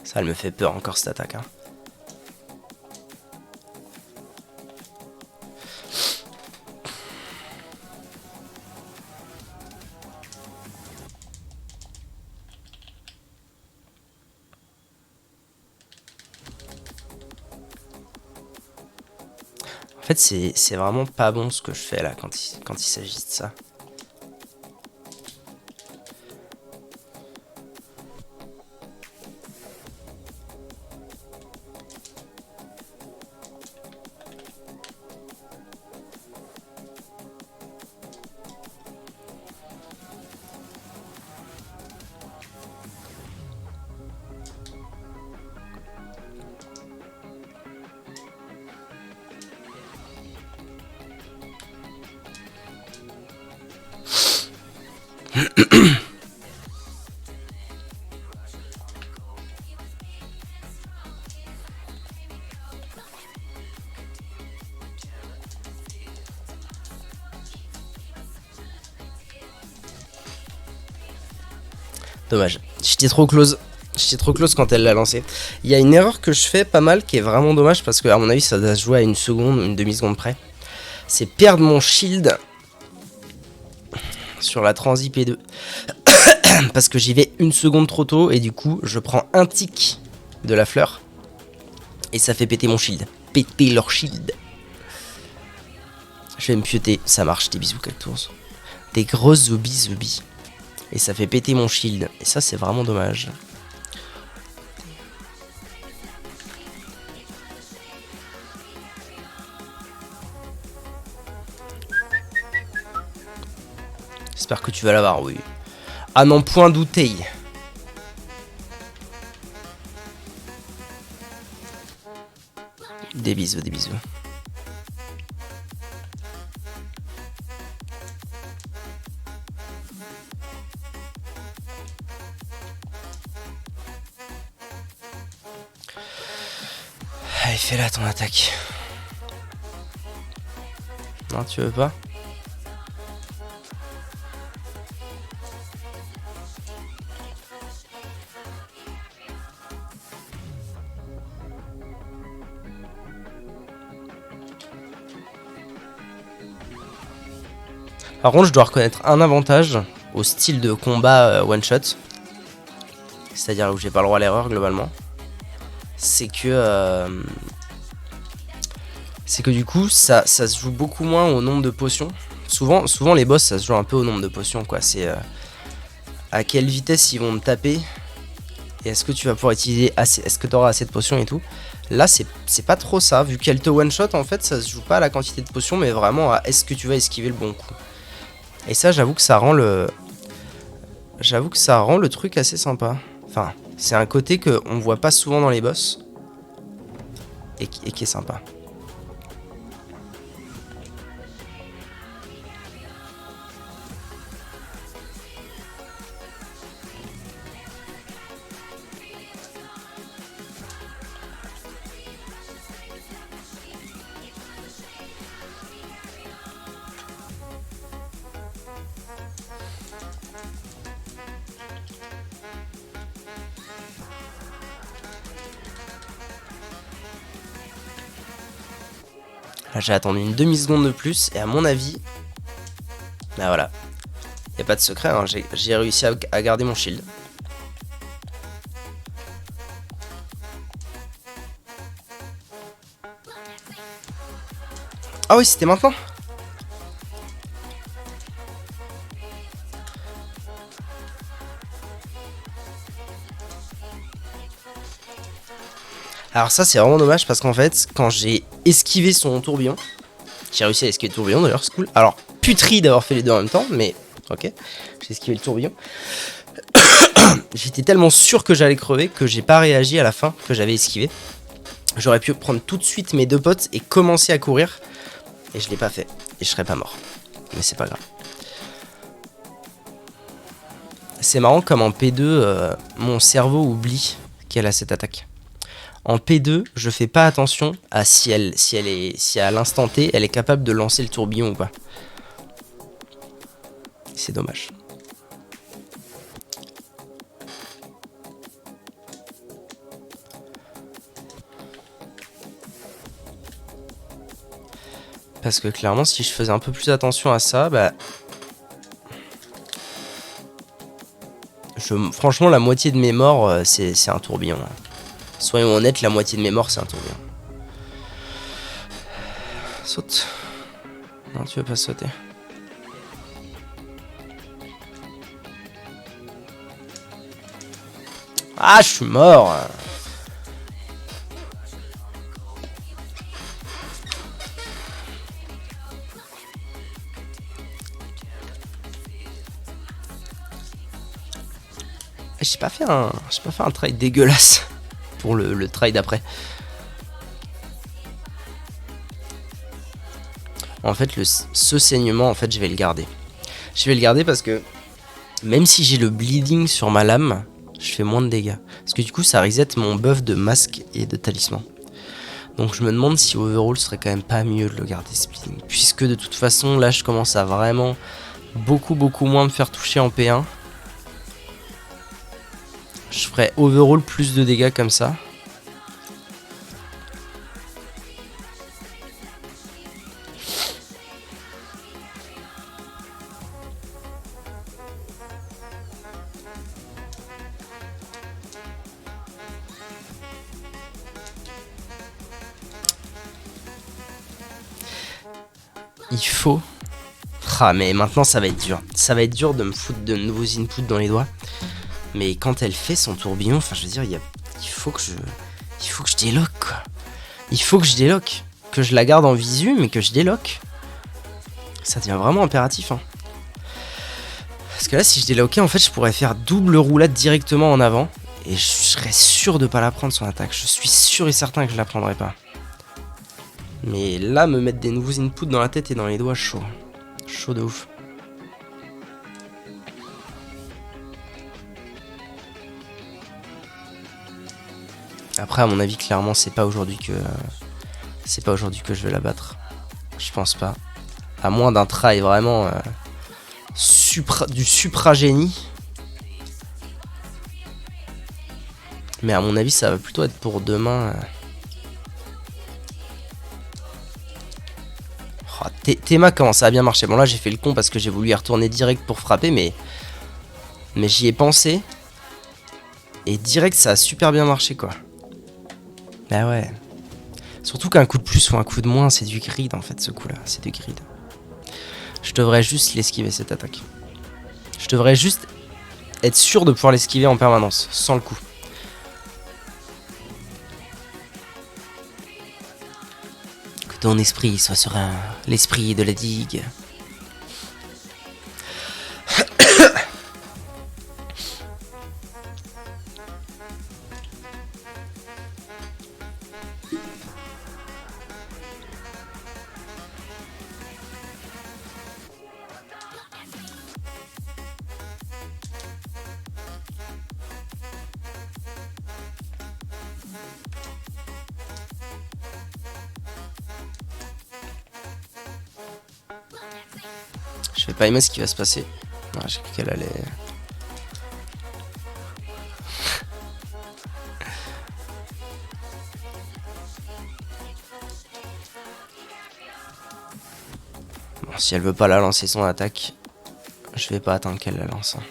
Ça, elle me fait peur encore cette attaque. Hein. fait, c'est vraiment pas bon ce que je fais là quand il s'agit de ça. Dommage. J'étais trop close. J'étais trop close quand elle l'a lancé. Il y a une erreur que je fais pas mal qui est vraiment dommage parce que à mon avis ça doit se jouer à une seconde, une demi-seconde près. C'est perdre mon shield sur la transi P2. Parce que j'y vais une seconde trop tôt et du coup je prends un tic de la fleur. Et ça fait péter mon shield. Péter leur shield. Je vais me pioter. Ça marche, des bisous cactus. Des grosses zombies. Et ça fait péter mon shield. Et ça, c'est vraiment dommage. J'espère que tu vas l'avoir, oui. Ah non, point douter. Des bisous. Allez, fais-la ton attaque. Non, tu veux pas? Par contre, je dois reconnaître un avantage au style de combat one shot. C'est-à-dire où j'ai pas le droit à l'erreur globalement. C'est que du coup ça se joue beaucoup moins au nombre de potions. Souvent les boss ça se joue un peu au nombre de potions quoi. C'est à quelle vitesse ils vont me taper. Et est-ce que tu vas pouvoir utiliser assez. Est-ce que tu auras assez de potions et tout. Là c'est pas trop ça. Vu qu'elle te one shot en fait ça se joue pas à la quantité de potions. Mais vraiment à est-ce que tu vas esquiver le bon coup. Et ça j'avoue que ça rend le truc assez sympa. Enfin, c'est un côté qu'on voit pas souvent dans les boss. Et qui est sympa. Là, j'ai attendu une demi-seconde de plus et à mon avis, bah voilà, y a pas de secret, hein, j'ai réussi à garder mon shield. Ah oui, c'était maintenant. Alors ça c'est vraiment dommage parce qu'en fait quand j'ai esquivé son tourbillon, j'ai réussi à esquiver le tourbillon d'ailleurs, c'est cool. Alors puterie d'avoir fait les deux en même temps, mais ok, j'ai esquivé le tourbillon. J'étais tellement sûr que j'allais crever que j'ai pas réagi à la fin que j'avais esquivé. J'aurais pu prendre tout de suite mes deux potes et commencer à courir. Et je l'ai pas fait. Et je serais pas mort. Mais c'est pas grave. C'est marrant comme en P2, mon cerveau oublie qu'elle a cette attaque. En P2, je fais pas attention à si à l'instant T, elle est capable de lancer le tourbillon ou pas. C'est dommage. Parce que clairement, si je faisais un peu plus attention à ça, bah... Franchement, la moitié de mes morts, c'est un tourbillon. Soyons honnêtes, la moitié de mes morts, c'est un tourbillon. Saute. Non, tu veux pas sauter. Ah, je suis mort. J'ai pas fait un try dégueulasse pour le try d'après. En fait, ce saignement, en fait, je vais le garder. Je vais le garder parce que même si j'ai le bleeding sur ma lame, je fais moins de dégâts. Parce que du coup, ça reset mon buff de masque et de talisman. Donc je me demande si overall serait quand même pas mieux de le garder ce bleeding. Puisque de toute façon, là, je commence à vraiment beaucoup moins me faire toucher en P1. Je ferais overall plus de dégâts comme ça. Il faut... Ah mais maintenant ça va être dur. Ça va être dur de me foutre de nouveaux inputs dans les doigts. Mais quand elle fait son tourbillon, enfin je veux dire, il faut que je déloque quoi. Il faut que je déloque. Que je la garde en visu, mais que je déloque. Ça devient vraiment impératif. Hein. Parce que là, si je déloquais, en fait, je pourrais faire double roulade directement en avant. Et je serais sûr de pas la prendre son attaque. Je suis sûr et certain que je la prendrai pas. Mais là, me mettre des nouveaux inputs dans la tête et dans les doigts, chaud. Chaud de ouf. Après, à mon avis, clairement, c'est pas aujourd'hui que je vais la battre. Je pense pas. À moins d'un try vraiment du supra génie. Mais à mon avis, ça va plutôt être pour demain. Oh, Théma commence à bien marcher. Bon là, j'ai fait le con parce que j'ai voulu y retourner direct pour frapper, mais j'y ai pensé. Et direct, ça a super bien marché, quoi. Bah ouais. Surtout qu'un coup de plus ou un coup de moins, c'est du grid en fait, ce coup-là. C'est du grid. Je devrais juste l'esquiver, cette attaque. Je devrais juste être sûr de pouvoir l'esquiver en permanence, sans le coup. Que ton esprit soit serein, l'esprit de la digue. Je vais pas aimer ce qui va se passer. Ah, j'ai cru qu'elle allait... Bon, si elle veut pas la lancer son attaque, je vais pas attendre qu'elle la lance. Hein.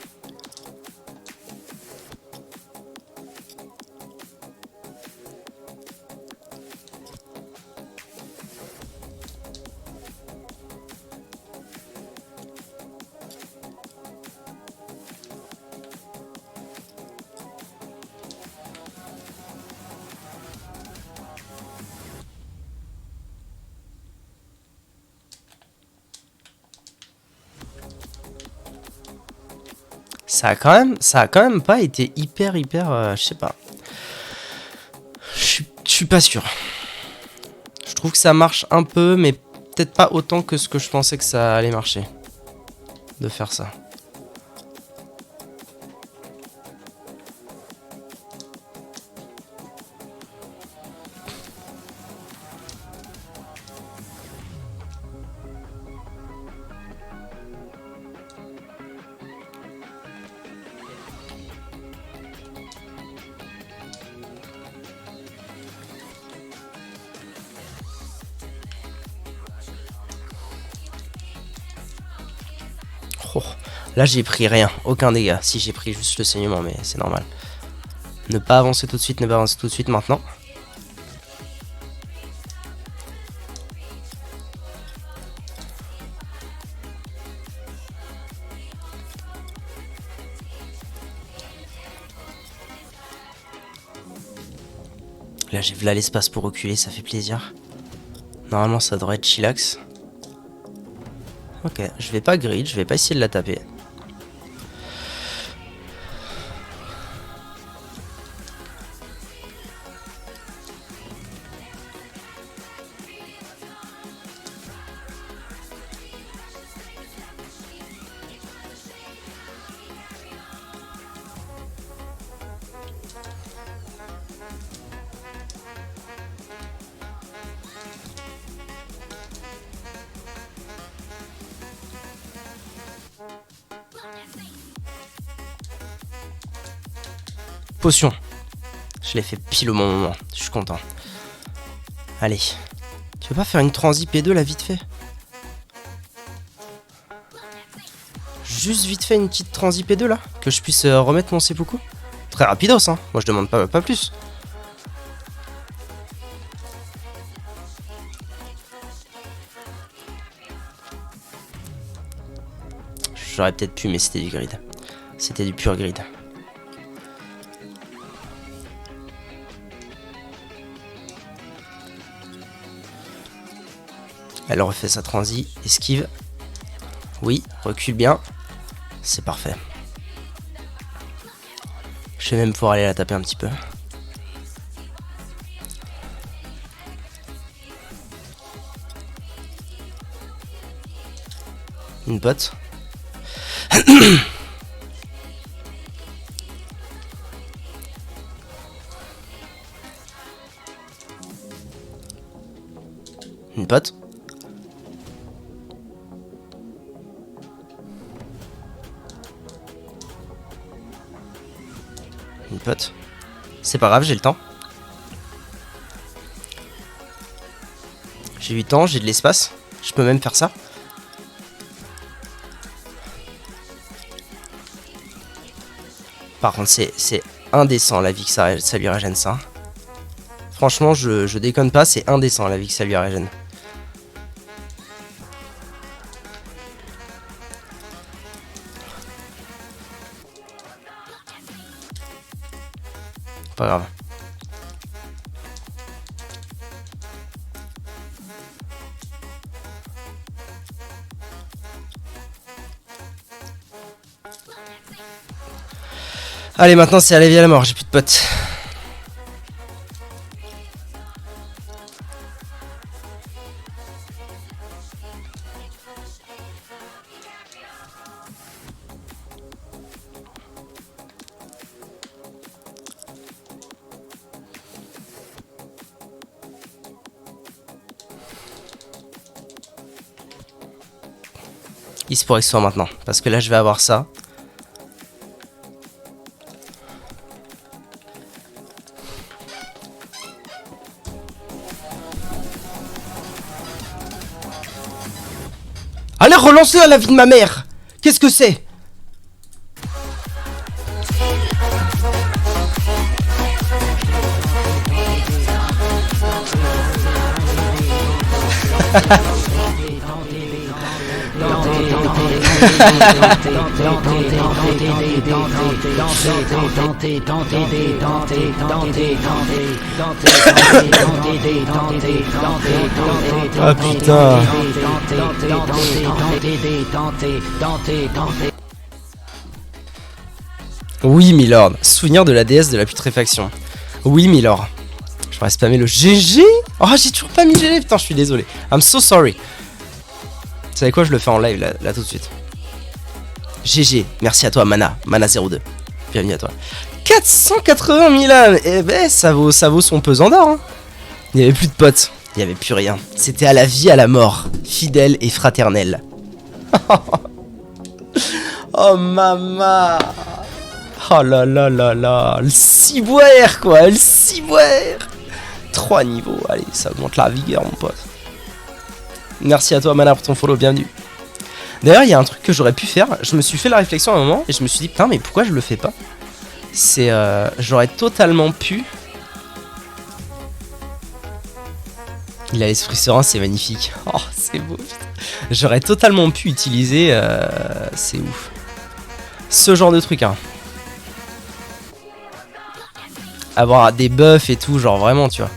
Ça a quand même pas été hyper, je sais pas. Je suis pas sûr. Je trouve que ça marche un peu, mais peut-être pas autant que ce que je pensais que ça allait marcher. De faire ça. Oh, là j'ai pris rien, aucun dégât. Si j'ai pris juste le saignement, mais c'est normal. Ne pas avancer tout de suite, ne pas avancer tout de suite maintenant. Là j'ai là l'espace pour reculer, ça fait plaisir. Normalement ça devrait être chillax. Ok, je vais pas grid, je vais pas essayer de la taper. Potion. Je l'ai fait pile au bon moment. Je suis content. Allez. Tu veux pas faire une transi P2 là vite fait? Juste vite fait une petite transi P2 là? Que je puisse remettre mon seppuku? Très rapidos hein. Moi je demande pas plus. J'aurais peut-être pu mais c'était du grid. C'était du pur grid. Elle refait sa transi, esquive. Oui, recule bien. C'est parfait. Je vais même pouvoir aller la taper un petit peu. Une pote. Une pote. Une pote. C'est pas grave, j'ai le temps. J'ai du temps, j'ai de l'espace. Je peux même faire ça. Par contre, c'est indécent la vie que ça lui régène ça. Franchement, je déconne pas, c'est indécent la vie que ça lui régène. Pas grave. Allez, maintenant c'est à la vie à la mort, j'ai plus de potes. Il se pourrait que ce soit maintenant, parce que là je vais avoir ça. Allez, relance-le à la vie de ma mère. Qu'est-ce que c'est? Ah putain. Oui, Milord. Souvenir de la déesse de la putréfaction. Oui, Milord. Je pourrais spammer le GG. Oh, j'ai toujours pas mis GG. Putain, je suis désolé. I'm so sorry. Vous savez quoi, je le fais en live là tout de suite. GG. Merci à toi, Mana. Mana02. Bienvenue à toi. 480 000 âmes. Eh ben, ça vaut son pesant d'or. Hein. Il n'y avait plus de potes. Il n'y avait plus rien. C'était à la vie, à la mort. Fidèle et fraternel. Oh, maman. Oh là là là là. Le ciboire, quoi. Le ciboire. 3 niveaux. Allez, ça augmente la vigueur, mon pote. Merci à toi, Mana, pour ton follow. Bienvenue. D'ailleurs, il y a un truc que j'aurais pu faire. Je me suis fait la réflexion à un moment et je me suis dit, putain, mais pourquoi je le fais pas? C'est. J'aurais totalement pu. Il a l'esprit serein, c'est magnifique. Oh, c'est beau. J'aurais totalement pu utiliser. C'est ouf. Ce genre de truc, hein. Avoir des buffs et tout, genre vraiment, tu vois.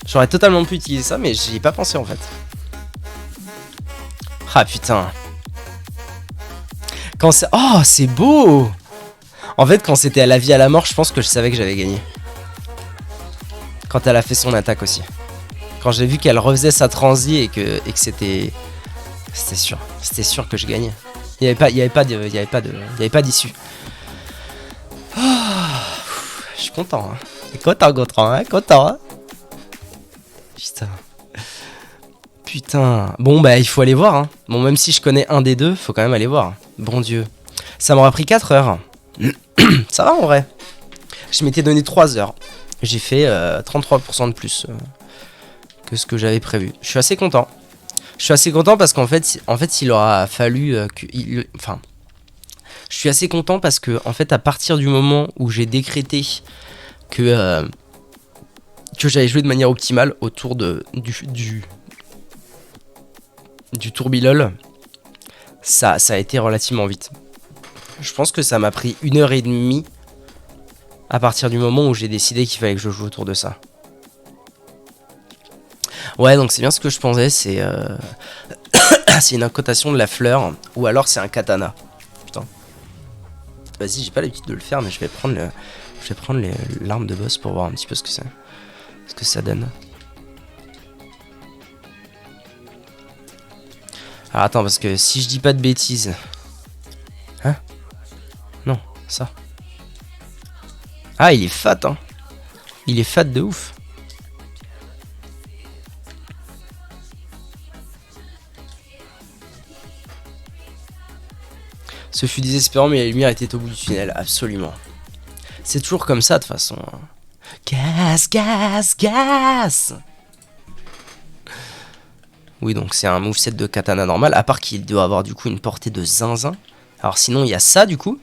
J'aurais totalement pu utiliser ça, mais j'y ai pas pensé en fait. Ah putain. Quand c'est... Oh, c'est beau! En fait, quand c'était à la vie à la mort, je pense que je savais que j'avais gagné. Quand elle a fait son attaque aussi. Quand j'ai vu qu'elle refaisait sa transi et que c'était... C'était sûr. C'était sûr que je gagnais. Il n'y avait pas d'issue. Oh, je suis content. Hein. Content, hein. Content, hein. Putain. Putain. Bon, bah, il faut aller voir. Hein. Bon, même si je connais un des deux, faut quand même aller voir. Bon Dieu. Ça m'aura pris 4 heures. Ça va en vrai. Je m'étais donné 3 heures. J'ai fait 33% de plus que ce que j'avais prévu. Je suis assez content. Je suis assez content parce qu'en fait, il aura fallu enfin, je suis assez content parce que en fait, à partir du moment où j'ai décrété que j'allais jouer de manière optimale autour du tourbillol, ça a été relativement vite. Je pense que ça m'a pris 1h30 à partir du moment où j'ai décidé qu'il fallait que je joue autour de ça. Ouais, donc c'est bien ce que je pensais, c'est c'est une incantation de la fleur, ou alors c'est un katana. Putain. Vas-y, j'ai pas l'habitude de le faire, mais je vais prendre l'arme de boss pour voir un petit peu ce que ça donne. Alors attends, parce que si je dis pas de bêtises... Hein? Non, ça. Ah, il est fat, hein. Il est fat de ouf. Ce fut désespérant, mais la lumière était au bout du tunnel, absolument. C'est toujours comme ça, de toute façon. Gas, gas, gas! Oui, donc c'est un moveset de katana normal, à part qu'il doit avoir du coup une portée de zinzin. Alors sinon, il y a ça, du coup.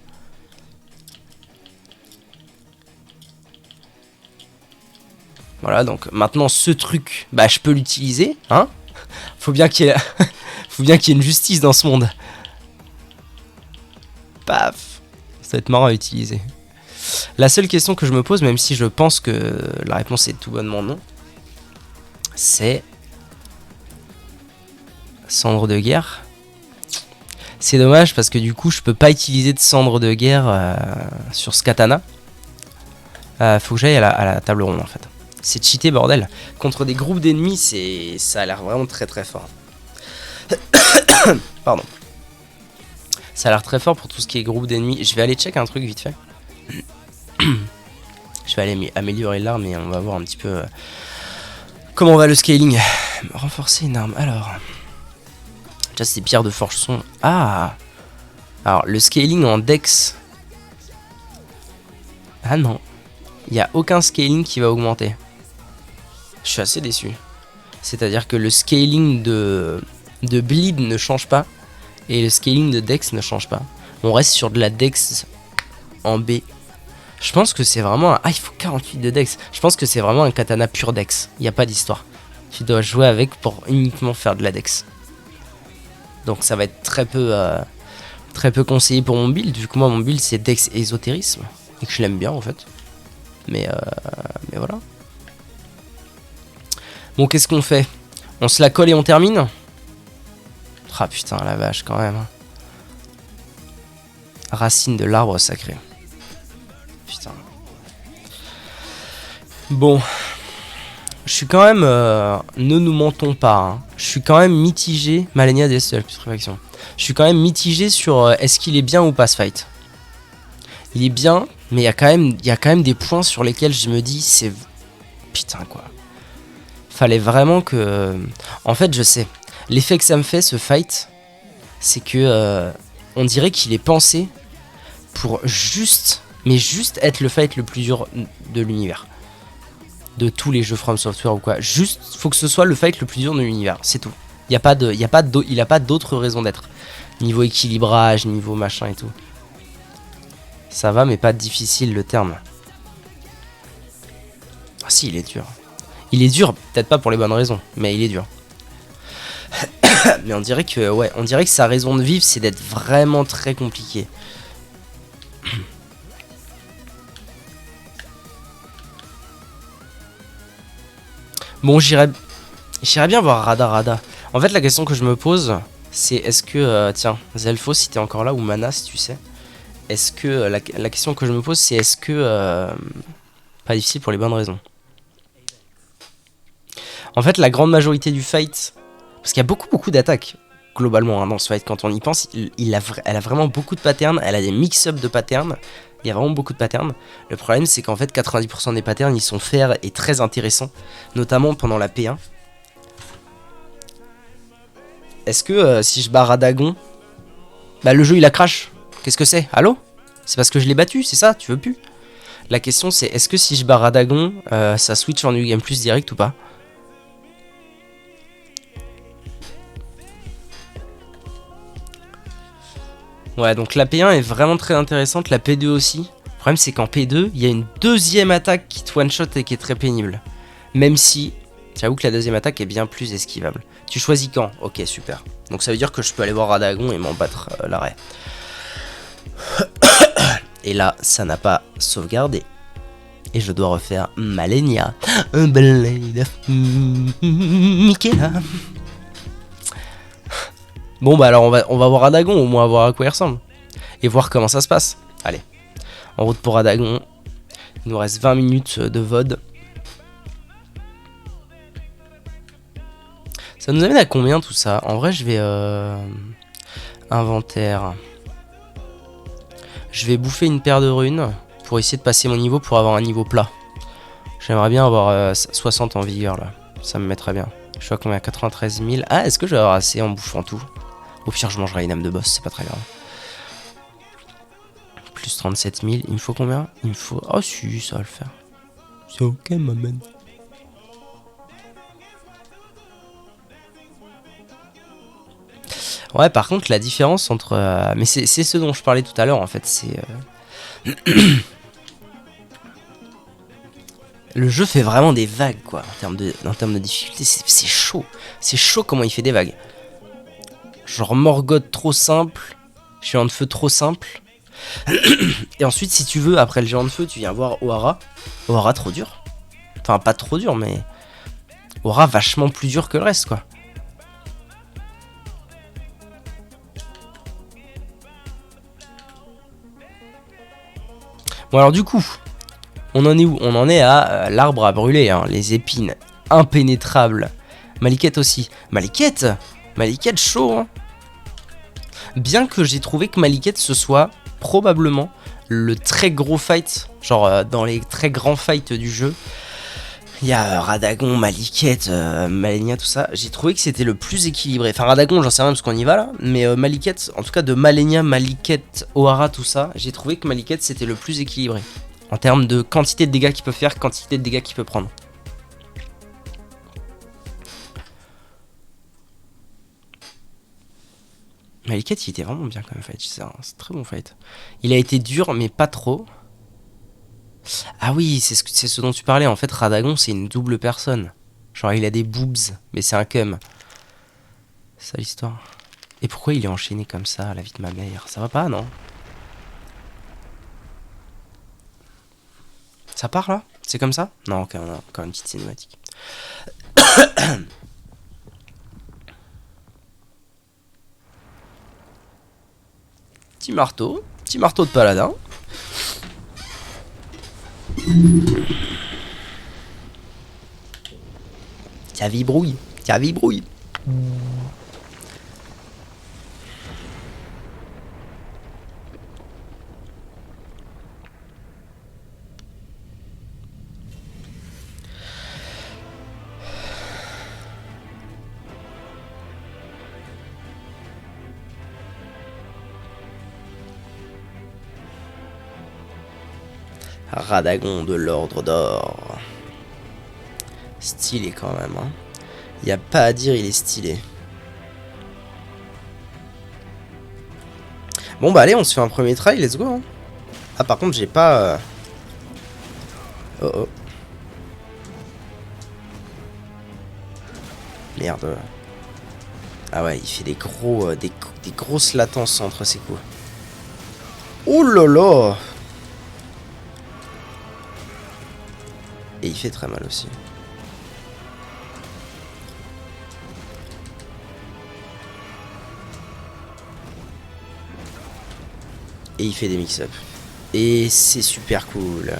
Voilà, donc maintenant, ce truc, bah, je peux l'utiliser, hein. Faut bien qu'il y ait... Faut bien qu'il y ait une justice dans ce monde. Paf. Ça va être marrant à utiliser. La seule question que je me pose, même si je pense que la réponse est tout bonnement non, c'est... Cendre de guerre. C'est dommage parce que du coup je peux pas utiliser de cendre de guerre sur ce katana. Faut que j'aille à la table ronde en fait. C'est cheaté bordel. Contre des groupes d'ennemis, ça a l'air vraiment très très fort. Pardon. Ça a l'air très fort pour tout ce qui est groupe d'ennemis. Je vais aller check un truc vite fait. Je vais aller améliorer l'arme et on va voir un petit peu comment va le scaling. Renforcer une arme. Alors... Déjà c'est pierre de forgeson. Ah. Alors le scaling en dex. Ah non. Il n'y a aucun scaling qui va augmenter. Je suis assez déçu. C'est-à-dire que le scaling de bleed ne change pas. Et le scaling de dex ne change pas. On reste sur de la dex en B. Je pense que c'est vraiment un... Ah, il faut 48 de dex. Je pense que c'est vraiment un katana pur dex. Il n'y a pas d'histoire. Tu dois jouer avec pour uniquement faire de la dex. Donc ça va être très peu conseillé pour mon build. Du coup moi mon build c'est dex ésotérisme. Et que je l'aime bien en fait. Mais voilà. Bon, qu'est-ce qu'on fait? On se la colle et on termine? Ah putain, la vache quand même. Racine de l'arbre sacré. Putain. Bon. Je suis quand même... ne nous mentons pas. Hein. Je suis quand même mitigé. Malenia DS de la putréfaction. Je suis quand même mitigé sur est-ce qu'il est bien ou pas ce fight. Il est bien, mais il y a quand même des points sur lesquels je me dis c'est... Putain quoi. Fallait vraiment que... En fait, je sais. L'effet que ça me fait, ce fight, c'est que... on dirait qu'il est pensé pour juste... Mais juste être le fight le plus dur de l'univers. De tous les jeux From Software ou quoi. Juste, faut que ce soit le fight le plus dur de l'univers. C'est tout. Il a pas d'autre raison d'être. Niveau équilibrage, niveau machin et tout. Ça va, mais pas difficile le terme. Ah si, il est dur. Il est dur, peut-être pas pour les bonnes raisons, mais il est dur. Mais on dirait que, ouais, on dirait que sa raison de vivre, c'est d'être vraiment très compliqué. Bon, j'irais bien voir Rada. En fait, la question que je me pose, c'est est-ce que... tiens, Zelfo, si t'es encore là, ou Mana, si tu sais. Est-ce que... la question que je me pose, c'est est-ce que... pas difficile pour les bonnes raisons. En fait, la grande majorité du fight... Parce qu'il y a beaucoup d'attaques, globalement, hein, dans ce fight. Quand on y pense, elle a vraiment beaucoup de patterns. Elle a des mix-up de patterns. Il y a vraiment beaucoup de patterns. Le problème, c'est qu'en fait, 90% des patterns, ils sont fair et très intéressants. Notamment pendant la P1. Est-ce que si je bats Radagon, bah le jeu il a crash. Qu'est-ce que c'est? Allô? C'est parce que je l'ai battu, c'est ça? Tu veux plus? La question c'est est-ce que si je bats Radagon, ça switch en New Game Plus direct ou pas? Ouais, donc la P1 est vraiment très intéressante, la P2 aussi. Le problème c'est qu'en P2, il y a une deuxième attaque qui te one-shot et qui est très pénible. Même si, j'avoue que la deuxième attaque est bien plus esquivable. Tu choisis quand? Ok, super. Donc ça veut dire que je peux aller voir Radagon et m'en battre l'arrêt. Et là, ça n'a pas sauvegardé. Et je dois refaire Malenia. Blade of Miquella. Bon bah alors on va voir Radagon, au moins voir à quoi il ressemble. Et voir comment ça se passe. Allez, en route pour Radagon. Il nous reste 20 minutes de VOD. Ça nous amène à combien tout ça? En vrai je vais... inventaire. Je vais bouffer une paire de runes pour essayer de passer mon niveau pour avoir un niveau plat. J'aimerais bien avoir 60 en vigueur là. Ça me mettrait bien. Je suis à combien? 93 000. Ah, est-ce que je vais avoir assez en bouffant tout? Au pire, je mangerai une âme de boss, c'est pas très grave. Plus 37 000. Il me faut combien? Il me faut... Oh si, ça va le faire. C'est ok, ma man. Ouais, par contre, la différence entre... mais c'est ce dont je parlais tout à l'heure, en fait. C'est... Le jeu fait vraiment des vagues, quoi. En termes de difficulté, c'est chaud. C'est chaud comment il fait des vagues. Genre Morgoth trop simple. Géant de feu trop simple. Et ensuite, si tu veux, après le géant de feu, tu viens voir Ohara. Ohara trop dur. Enfin, pas trop dur, mais... Ohara vachement plus dur que le reste, quoi. Bon alors du coup, on en est où? On en est à l'arbre à brûler, hein, les épines impénétrables. Maliket aussi. Maliket chaud, hein. Bien que j'ai trouvé que Maliket ce soit probablement le très gros fight, genre dans les très grands fights du jeu. Il y a Radagon, Maliket, Malenia, tout ça. J'ai trouvé que c'était le plus équilibré. Enfin, Radagon, j'en sais rien parce qu'on y va là. Mais Maliket, en tout cas de Malenia, Maliket, Ohara, tout ça, j'ai trouvé que Maliket c'était le plus équilibré. En termes de quantité de dégâts qu'il peut faire, quantité de dégâts qu'il peut prendre. Maliket, il était vraiment bien comme fight. C'est un très bon fight. Il a été dur, mais pas trop. Ah oui, c'est ce dont tu parlais. En fait, Radagon, c'est une double personne. Genre, il a des boobs, mais c'est un cum. C'est ça l'histoire. Et pourquoi il est enchaîné comme ça à la vie de ma mère? Ça va pas, non? Ça part là? C'est comme ça? Non, ok, on a encore une petite cinématique. Petit marteau de paladin. Ça vibrouille. Radagon de l'ordre d'or. Stylé quand même, hein. Y a pas à dire, il est stylé. Bon bah allez, on se fait un premier try, let's go, hein. Ah par contre j'ai pas... Oh oh. Merde. Ah ouais, il fait des gros... des grosses latences entre ses coups. Oh là là. Et il fait très mal aussi. Et il fait des mix-up. Et c'est super cool.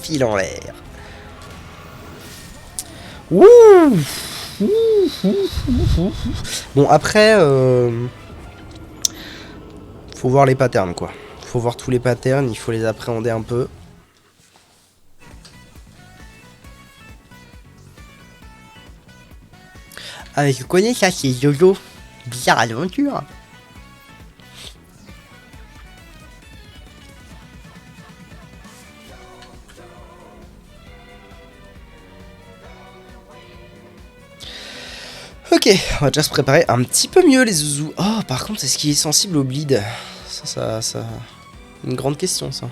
File en l'air. Ouh. Bon après faut voir les patterns quoi. Faut voir tous les patterns, il faut les appréhender un peu. Ah je connais ça, c'est Jojo. Bizarre aventure. Ok, on va déjà se préparer un petit peu mieux les zouzous. Oh, par contre, est-ce qu'il est sensible au bleed? Ça... Une grande question, ça.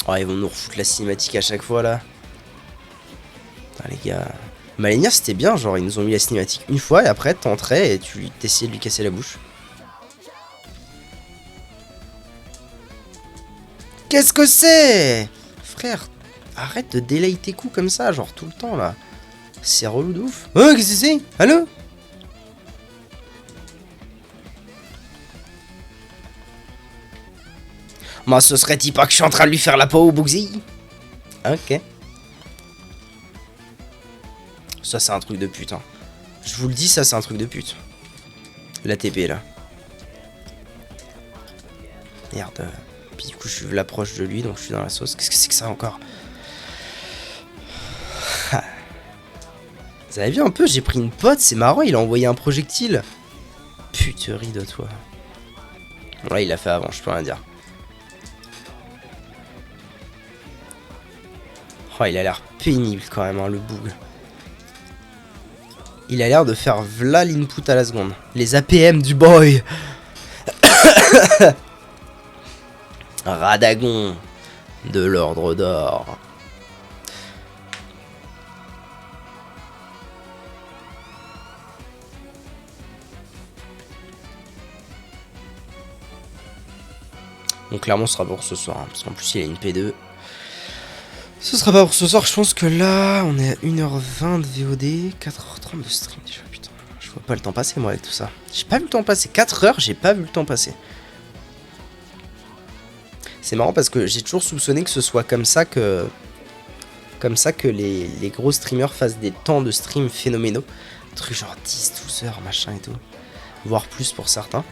Oh, ils vont nous refoutre la cinématique à chaque fois, là. Ah, les gars... Malenia, c'était bien, genre, ils nous ont mis la cinématique une fois, et après, t'entrais et tu t'essayais de lui casser la bouche. Qu'est-ce que c'est? Frère, arrête de délayer tes coups comme ça, genre, tout le temps, là. C'est relou de ouf. Oh, qu'est-ce que c'est? Allô? Moi, ce serait-il pas que je suis en train de lui faire la peau au Boogsy? Ok. Ça, c'est un truc de pute. Hein. Je vous le dis, ça, c'est un truc de pute. La TP, là. Merde. Puis du coup, je suis l'approche de lui, donc je suis dans la sauce. Qu'est-ce que c'est que ça, encore? Vous avez vu un peu, j'ai pris une pote, c'est marrant, il a envoyé un projectile. Puterie de toi. Bon, là, il l'a fait avant, je peux rien dire. Oh, il a l'air pénible quand même, hein, le boug. Il a l'air de faire v'là l'input à la seconde. Les APM du boy. Radagon de l'ordre d'or. Donc clairement ce sera pas pour ce soir, hein, parce qu'en plus il a une P2. Ce sera pas pour ce soir, je pense que là on est à 1h20 de VOD, 4h30 de stream déjà, putain. Je vois pas le temps passer moi avec tout ça. J'ai pas vu le temps passer, 4 heures, j'ai pas vu le temps passer. C'est marrant parce que j'ai toujours soupçonné que ce soit comme ça que les gros streamers fassent des temps de stream phénoménaux. Trucs genre 10, 12 heures, machin et tout. Voire plus pour certains.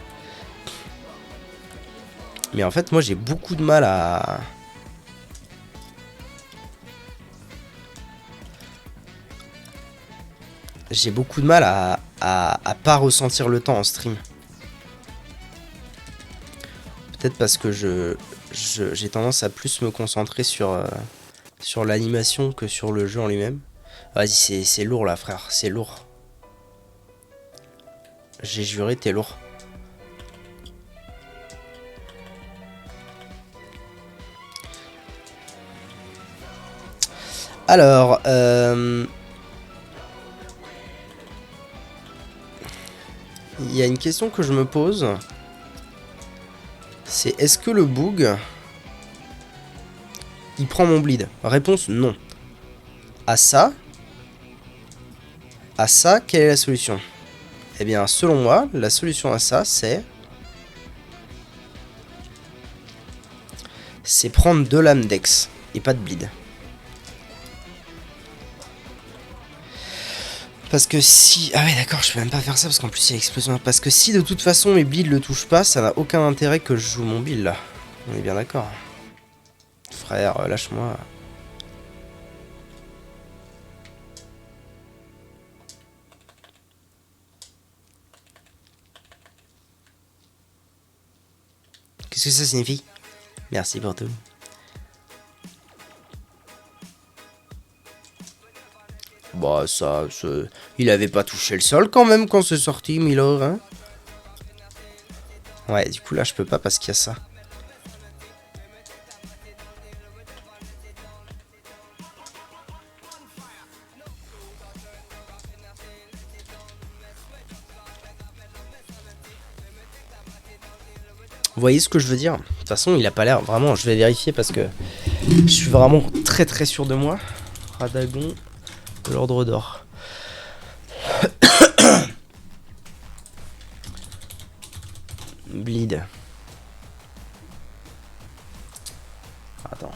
Mais en fait, moi, j'ai beaucoup de mal à... J'ai beaucoup de mal à pas ressentir le temps en stream. Peut-être parce que j'ai tendance à plus me concentrer sur l'animation que sur le jeu en lui-même. Vas-y, c'est lourd là, frère. C'est lourd. J'ai juré, t'es lourd. Alors, il y a une question que je me pose. C'est est-ce que le boog il prend mon bleed? Réponse non. À ça, quelle est la solution? Eh bien, selon moi, la solution à ça, c'est prendre de l'âme dex et pas de bleed. Parce que si... Ah ouais d'accord, je peux même pas faire ça parce qu'en plus il y a l'explosion. Parce que si de toute façon mes bleeds le touchent pas, ça n'a aucun intérêt que je joue mon build là. On est bien d'accord. Frère, lâche-moi. Qu'est-ce que ça signifie? Merci pour tout. Bah ça, il avait pas touché le sol quand même quand c'est sorti, Miller, hein. Ouais, du coup là je peux pas parce qu'il y a ça. Vous voyez ce que je veux dire? De toute façon, il a pas l'air vraiment. Je vais vérifier parce que je suis vraiment très très sûr de moi. Radagon de l'ordre d'or. bleed. Attends.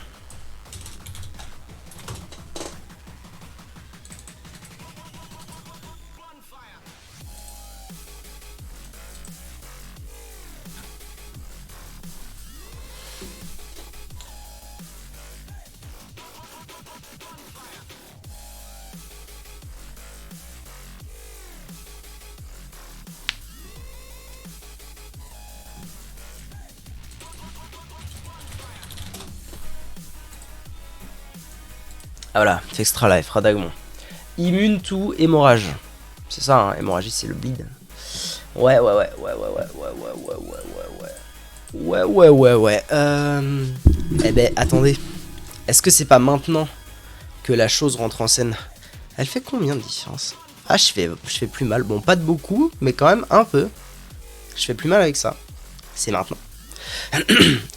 Ah voilà, c'est extra life, Radagmon. Immune to hémorrhage. C'est ça, hein, hémorragie, c'est le bleed. Ouais. Eh ben, attendez. Est-ce que c'est pas maintenant que la chose rentre en scène? Elle fait combien de différence? Ah, je fais plus mal. Bon, pas de beaucoup, mais quand même un peu. Je fais plus mal avec ça. C'est maintenant.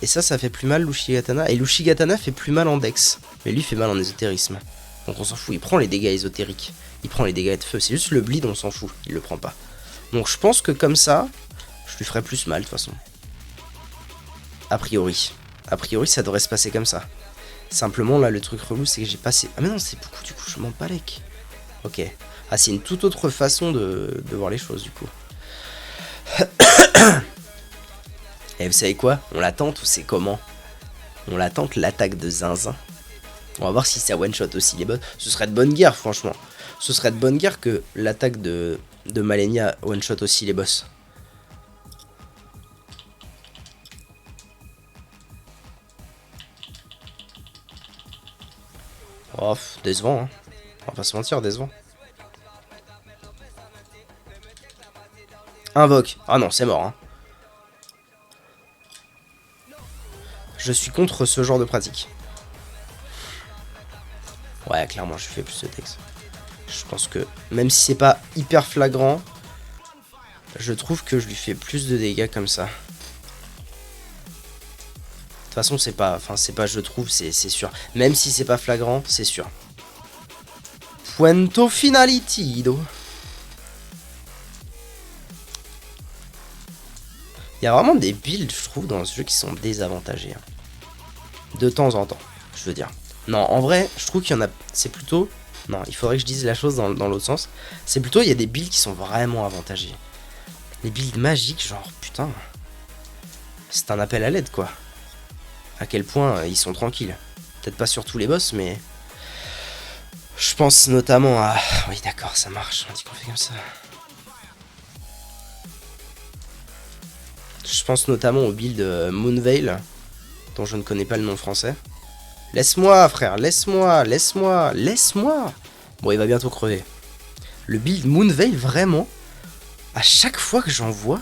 Et ça fait plus mal l'Ushigatana. Et l'Ushigatana fait plus mal en Dex. Mais lui fait mal en ésotérisme. Donc on s'en fout. Il prend les dégâts ésotériques. Il prend les dégâts de feu. C'est juste le bleed, on s'en fout. Il le prend pas. Donc je pense que comme ça, je lui ferai plus mal de toute façon. A priori. A priori, ça devrait se passer comme ça. Simplement, là, le truc relou, c'est que j'ai passé... Ah mais non, c'est beaucoup du coup. Je m'en balèque. Ok. Ah, c'est une toute autre façon de voir les choses du coup. Et vous savez quoi? On la tente ou c'est comment? On la tente l'attaque de Zinzin. On va voir si ça one shot aussi les boss. Ce serait de bonne guerre franchement. Ce serait de bonne guerre que l'attaque de Malenia one shot aussi les boss. Oh, décevant hein. On va pas se mentir, décevant. Invoque. Ah non, c'est mort hein. Je suis contre ce genre de pratique. Ouais, clairement, je fais plus de texte. Je pense que, même si c'est pas hyper flagrant, je trouve que je lui fais plus de dégâts comme ça. De toute façon, c'est pas... Enfin, c'est pas je trouve, c'est sûr. Même si c'est pas flagrant, c'est sûr. Puento finalitido. Il y a vraiment des builds, je trouve, dans ce jeu qui sont désavantagés. Hein. De temps en temps, je veux dire. Non, en vrai, je trouve qu'il y en a... C'est plutôt... Non, il faudrait que je dise la chose dans l'autre sens. C'est plutôt, il y a des builds qui sont vraiment avantagés. Les builds magiques, genre, putain... C'est un appel à l'aide, quoi. À quel point ils sont tranquilles. Peut-être pas sur tous les boss, mais... Je pense notamment à... Oui, d'accord, ça marche. On dit qu'on fait comme ça. Je pense notamment au build Moonveil, dont je ne connais pas le nom français. Laisse-moi, frère, laisse-moi. Bon, il va bientôt crever. Le build Moonveil, vraiment, à chaque fois que j'en vois,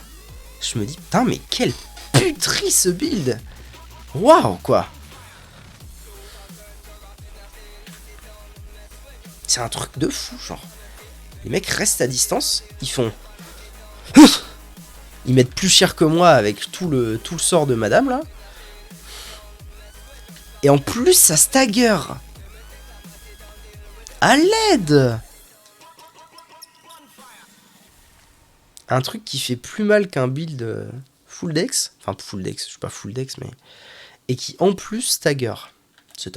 je me dis, putain, mais quelle puterie ce build. Waouh, quoi. C'est un truc de fou, genre. Les mecs restent à distance, ils font... Ils mettent plus cher que moi avec tout le sort de madame, là. Et en plus, ça stagger. À l'aide. Un truc qui fait plus mal qu'un build full dex. Enfin, full dex, je suis pas full dex, mais... Et qui, en plus, stagger. C'est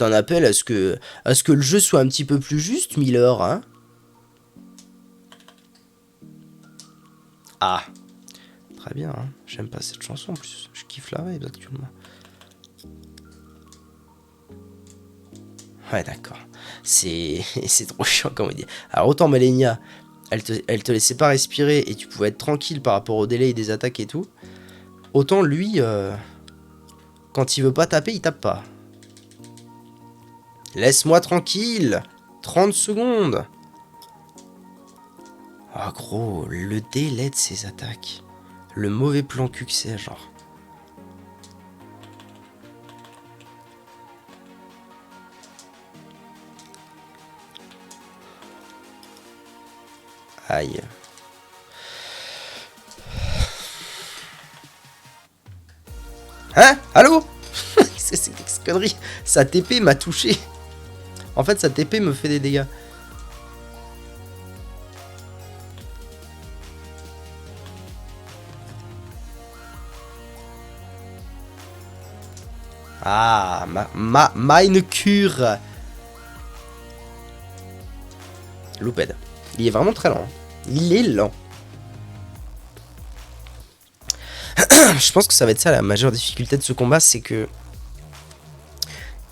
un appel à ce que le jeu soit un petit peu plus juste, Miller, hein. Ah. Très bien, hein. J'aime pas cette chanson, en plus. Je kiffe la vibe, actuellement. Ouais, d'accord. C'est trop chiant, comme on dit. Alors, autant Malenia, elle te laissait pas respirer et tu pouvais être tranquille par rapport au délai des attaques et tout. Autant lui, quand il veut pas taper, il tape pas. Laisse-moi tranquille. 30 secondes. Ah, gros, le délai de ses attaques. Le mauvais plan cul que c'est, genre. Aïe. Hein? Allô? C'est cette connerie. Sa TP m'a touché. En fait, sa TP me fait des dégâts. Ah, mine cure. Louped. Il est vraiment très lent. Il est lent. Je pense que ça va être ça la majeure difficulté de ce combat, c'est que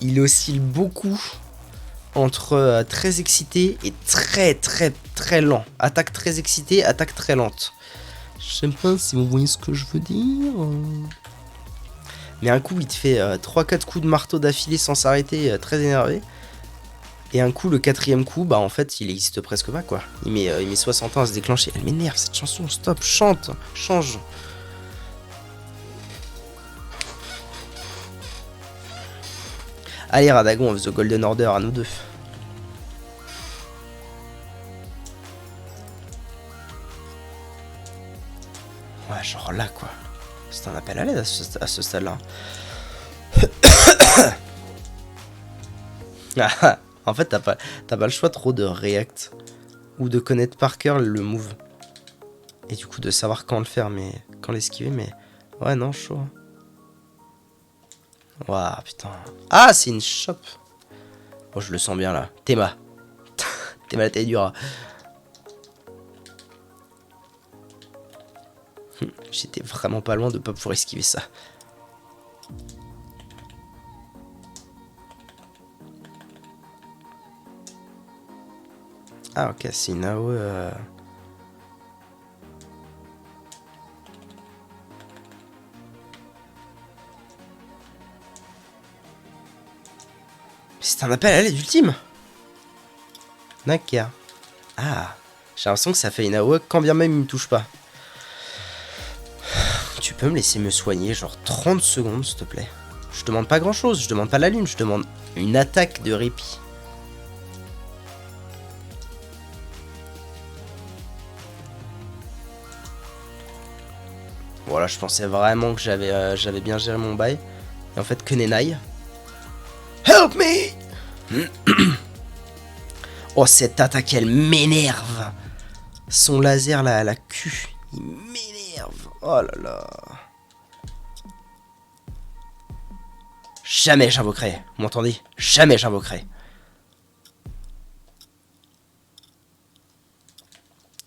il oscille beaucoup entre très excité et très lent. Attaque très excitée, attaque très lente. Je sais pas si vous voyez ce que je veux dire. Mais un coup il te fait 3-4 coups de marteau d'affilée sans s'arrêter, très énervé. Et un coup, le quatrième coup, bah en fait il existe presque pas quoi. Il met 60 ans à se déclencher. Elle m'énerve cette chanson, stop, chante, change. Allez Radagon, on fait The Golden Order à nous deux. Ouais, genre là quoi. C'est un appel à l'aide à ce stade-là. En fait, t'as pas le choix trop de react ou de connaître par cœur le move. Et du coup, de savoir quand le faire, mais quand l'esquiver, mais ouais, non, chaud. Waouh, putain. Ah, c'est une shop. Oh, je le sens bien là. Théma. Théma la taille du rat. J'étais vraiment pas loin de pas pouvoir esquiver ça. Ah ok, c'est une AOE. C'est un appel à l'aide ultime. D'accord. Ah, j'ai l'impression que ça fait une AOE quand bien même il me touche pas. Tu peux me laisser me soigner genre 30 secondes s'il te plaît. Je demande pas grand chose, je demande pas la lune, je demande une attaque de répit. Voilà, je pensais vraiment que j'avais bien géré mon bail. Et en fait, que nenai. Help me. Oh, cette attaque, elle m'énerve. Son laser, là, à la cul, il m'énerve. Oh là là. Jamais j'invoquerai. Vous m'entendez? Jamais j'invoquerai.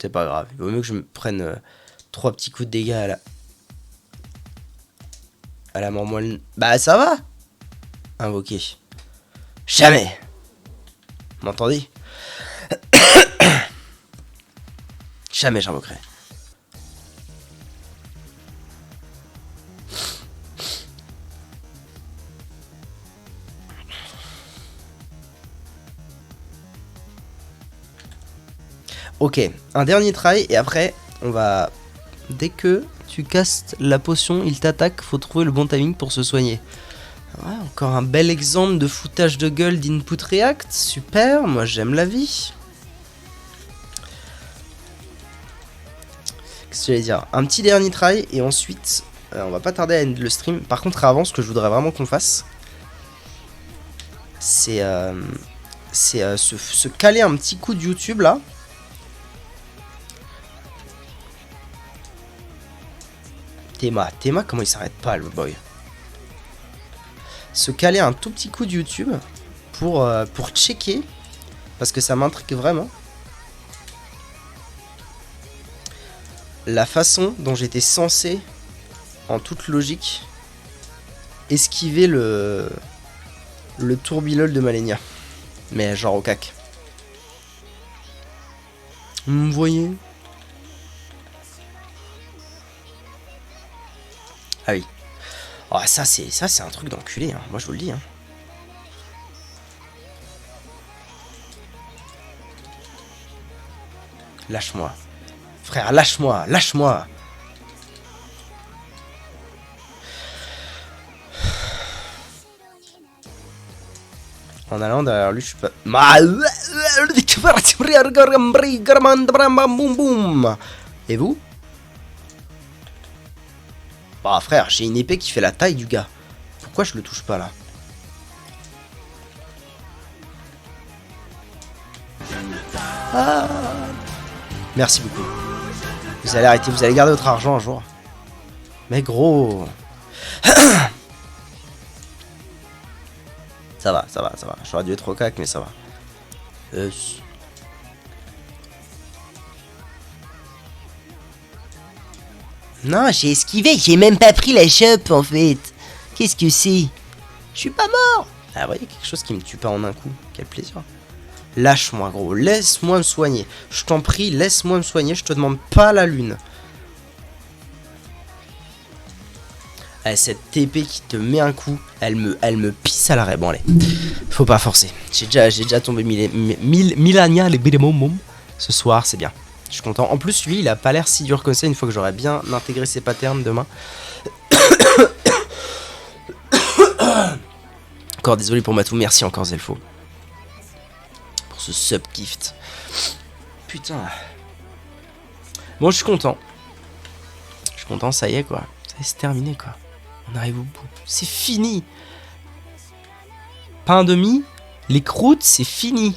C'est pas grave. Il vaut mieux que je me prenne 3 petits coups de dégâts à la mormoine. Bah, ça va. Invoquer. Jamais. Vous m'entendez? Jamais j'invoquerai. Ok, un dernier try et après on va... Dès que tu castes la potion, il t'attaque, faut trouver le bon timing pour se soigner. Ouais, encore un bel exemple de foutage de gueule d'input react, super, moi j'aime la vie. Qu'est-ce que j'allais dire? Un petit dernier try et ensuite on va pas tarder à end le stream. Par contre avant, ce que je voudrais vraiment qu'on fasse, c'est se caler un petit coup de YouTube là. Théma, comment il s'arrête pas le boy? Se caler un tout petit coup de YouTube pour checker, parce que ça m'intrigue vraiment, la façon dont j'étais censé, en toute logique, esquiver le tourbillol de Malenia. Mais genre au cac. Vous voyez? Ah oui. Oh, ça c'est un truc d'enculé, hein. Moi je vous le dis. Hein. Lâche-moi. Frère, lâche-moi, lâche-moi. En allant derrière lui, je suis pas... Et vous? Bah frère, j'ai une épée qui fait la taille du gars. Pourquoi je le touche pas là? Ah. Merci beaucoup. Vous allez arrêter, vous allez garder votre argent un jour. Mais gros. Ça va. J'aurais dû être au cac, mais ça va. Non, j'ai esquivé, j'ai même pas pris la chope en fait. Qu'est-ce que c'est? Je suis pas mort. Ah ouais, quelque chose qui me tue pas en un coup. Quel plaisir. Lâche-moi gros, laisse-moi me soigner. Je t'en prie, laisse-moi me soigner, je te demande pas la lune. Ah, cette TP qui te met un coup, elle me pisse à l'arrêt. Bon allez, faut pas forcer. J'ai déjà tombé Milania les Bidemom. Ce soir, c'est bien. Je suis content. En plus, lui, il a pas l'air si dur que ça une fois que j'aurai bien intégré ses patterns demain. Encore désolé pour Matou, merci encore Zelfo. Pour ce sub-gift. Putain. Bon, je suis content. Je suis content, ça y est quoi. Ça y est, c'est terminé quoi. On arrive au bout. C'est fini. Pain de mie, les croûtes, c'est fini.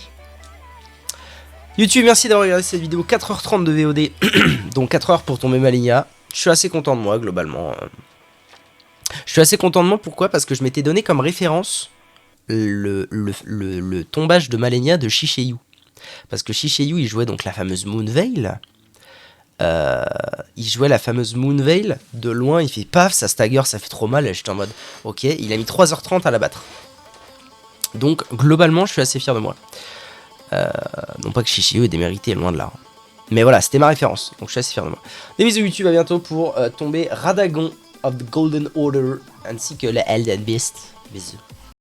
YouTube, merci d'avoir regardé cette vidéo. 4h30 de VOD. Donc 4h pour tomber Malenia. Je suis assez content de moi, globalement. Je suis assez content de moi, pourquoi? Parce que je m'étais donné comme référence le tombage de Malenia de Shishayu. Parce que Shishayu, il jouait donc la fameuse Moonveil. Il jouait la fameuse Moonveil. De loin, il fait paf, ça stagger, ça fait trop mal. Et j'étais en mode, ok, il a mis 3h30 à la battre. Donc, globalement, je suis assez fier de moi. Non pas que Shishayu ait démérité, loin de là. Mais voilà, c'était ma référence. Donc, je suis assez fier de moi. Des bisous YouTube, à bientôt pour tomber Radagon of the Golden Order ainsi que la Elden Beast. Bisous.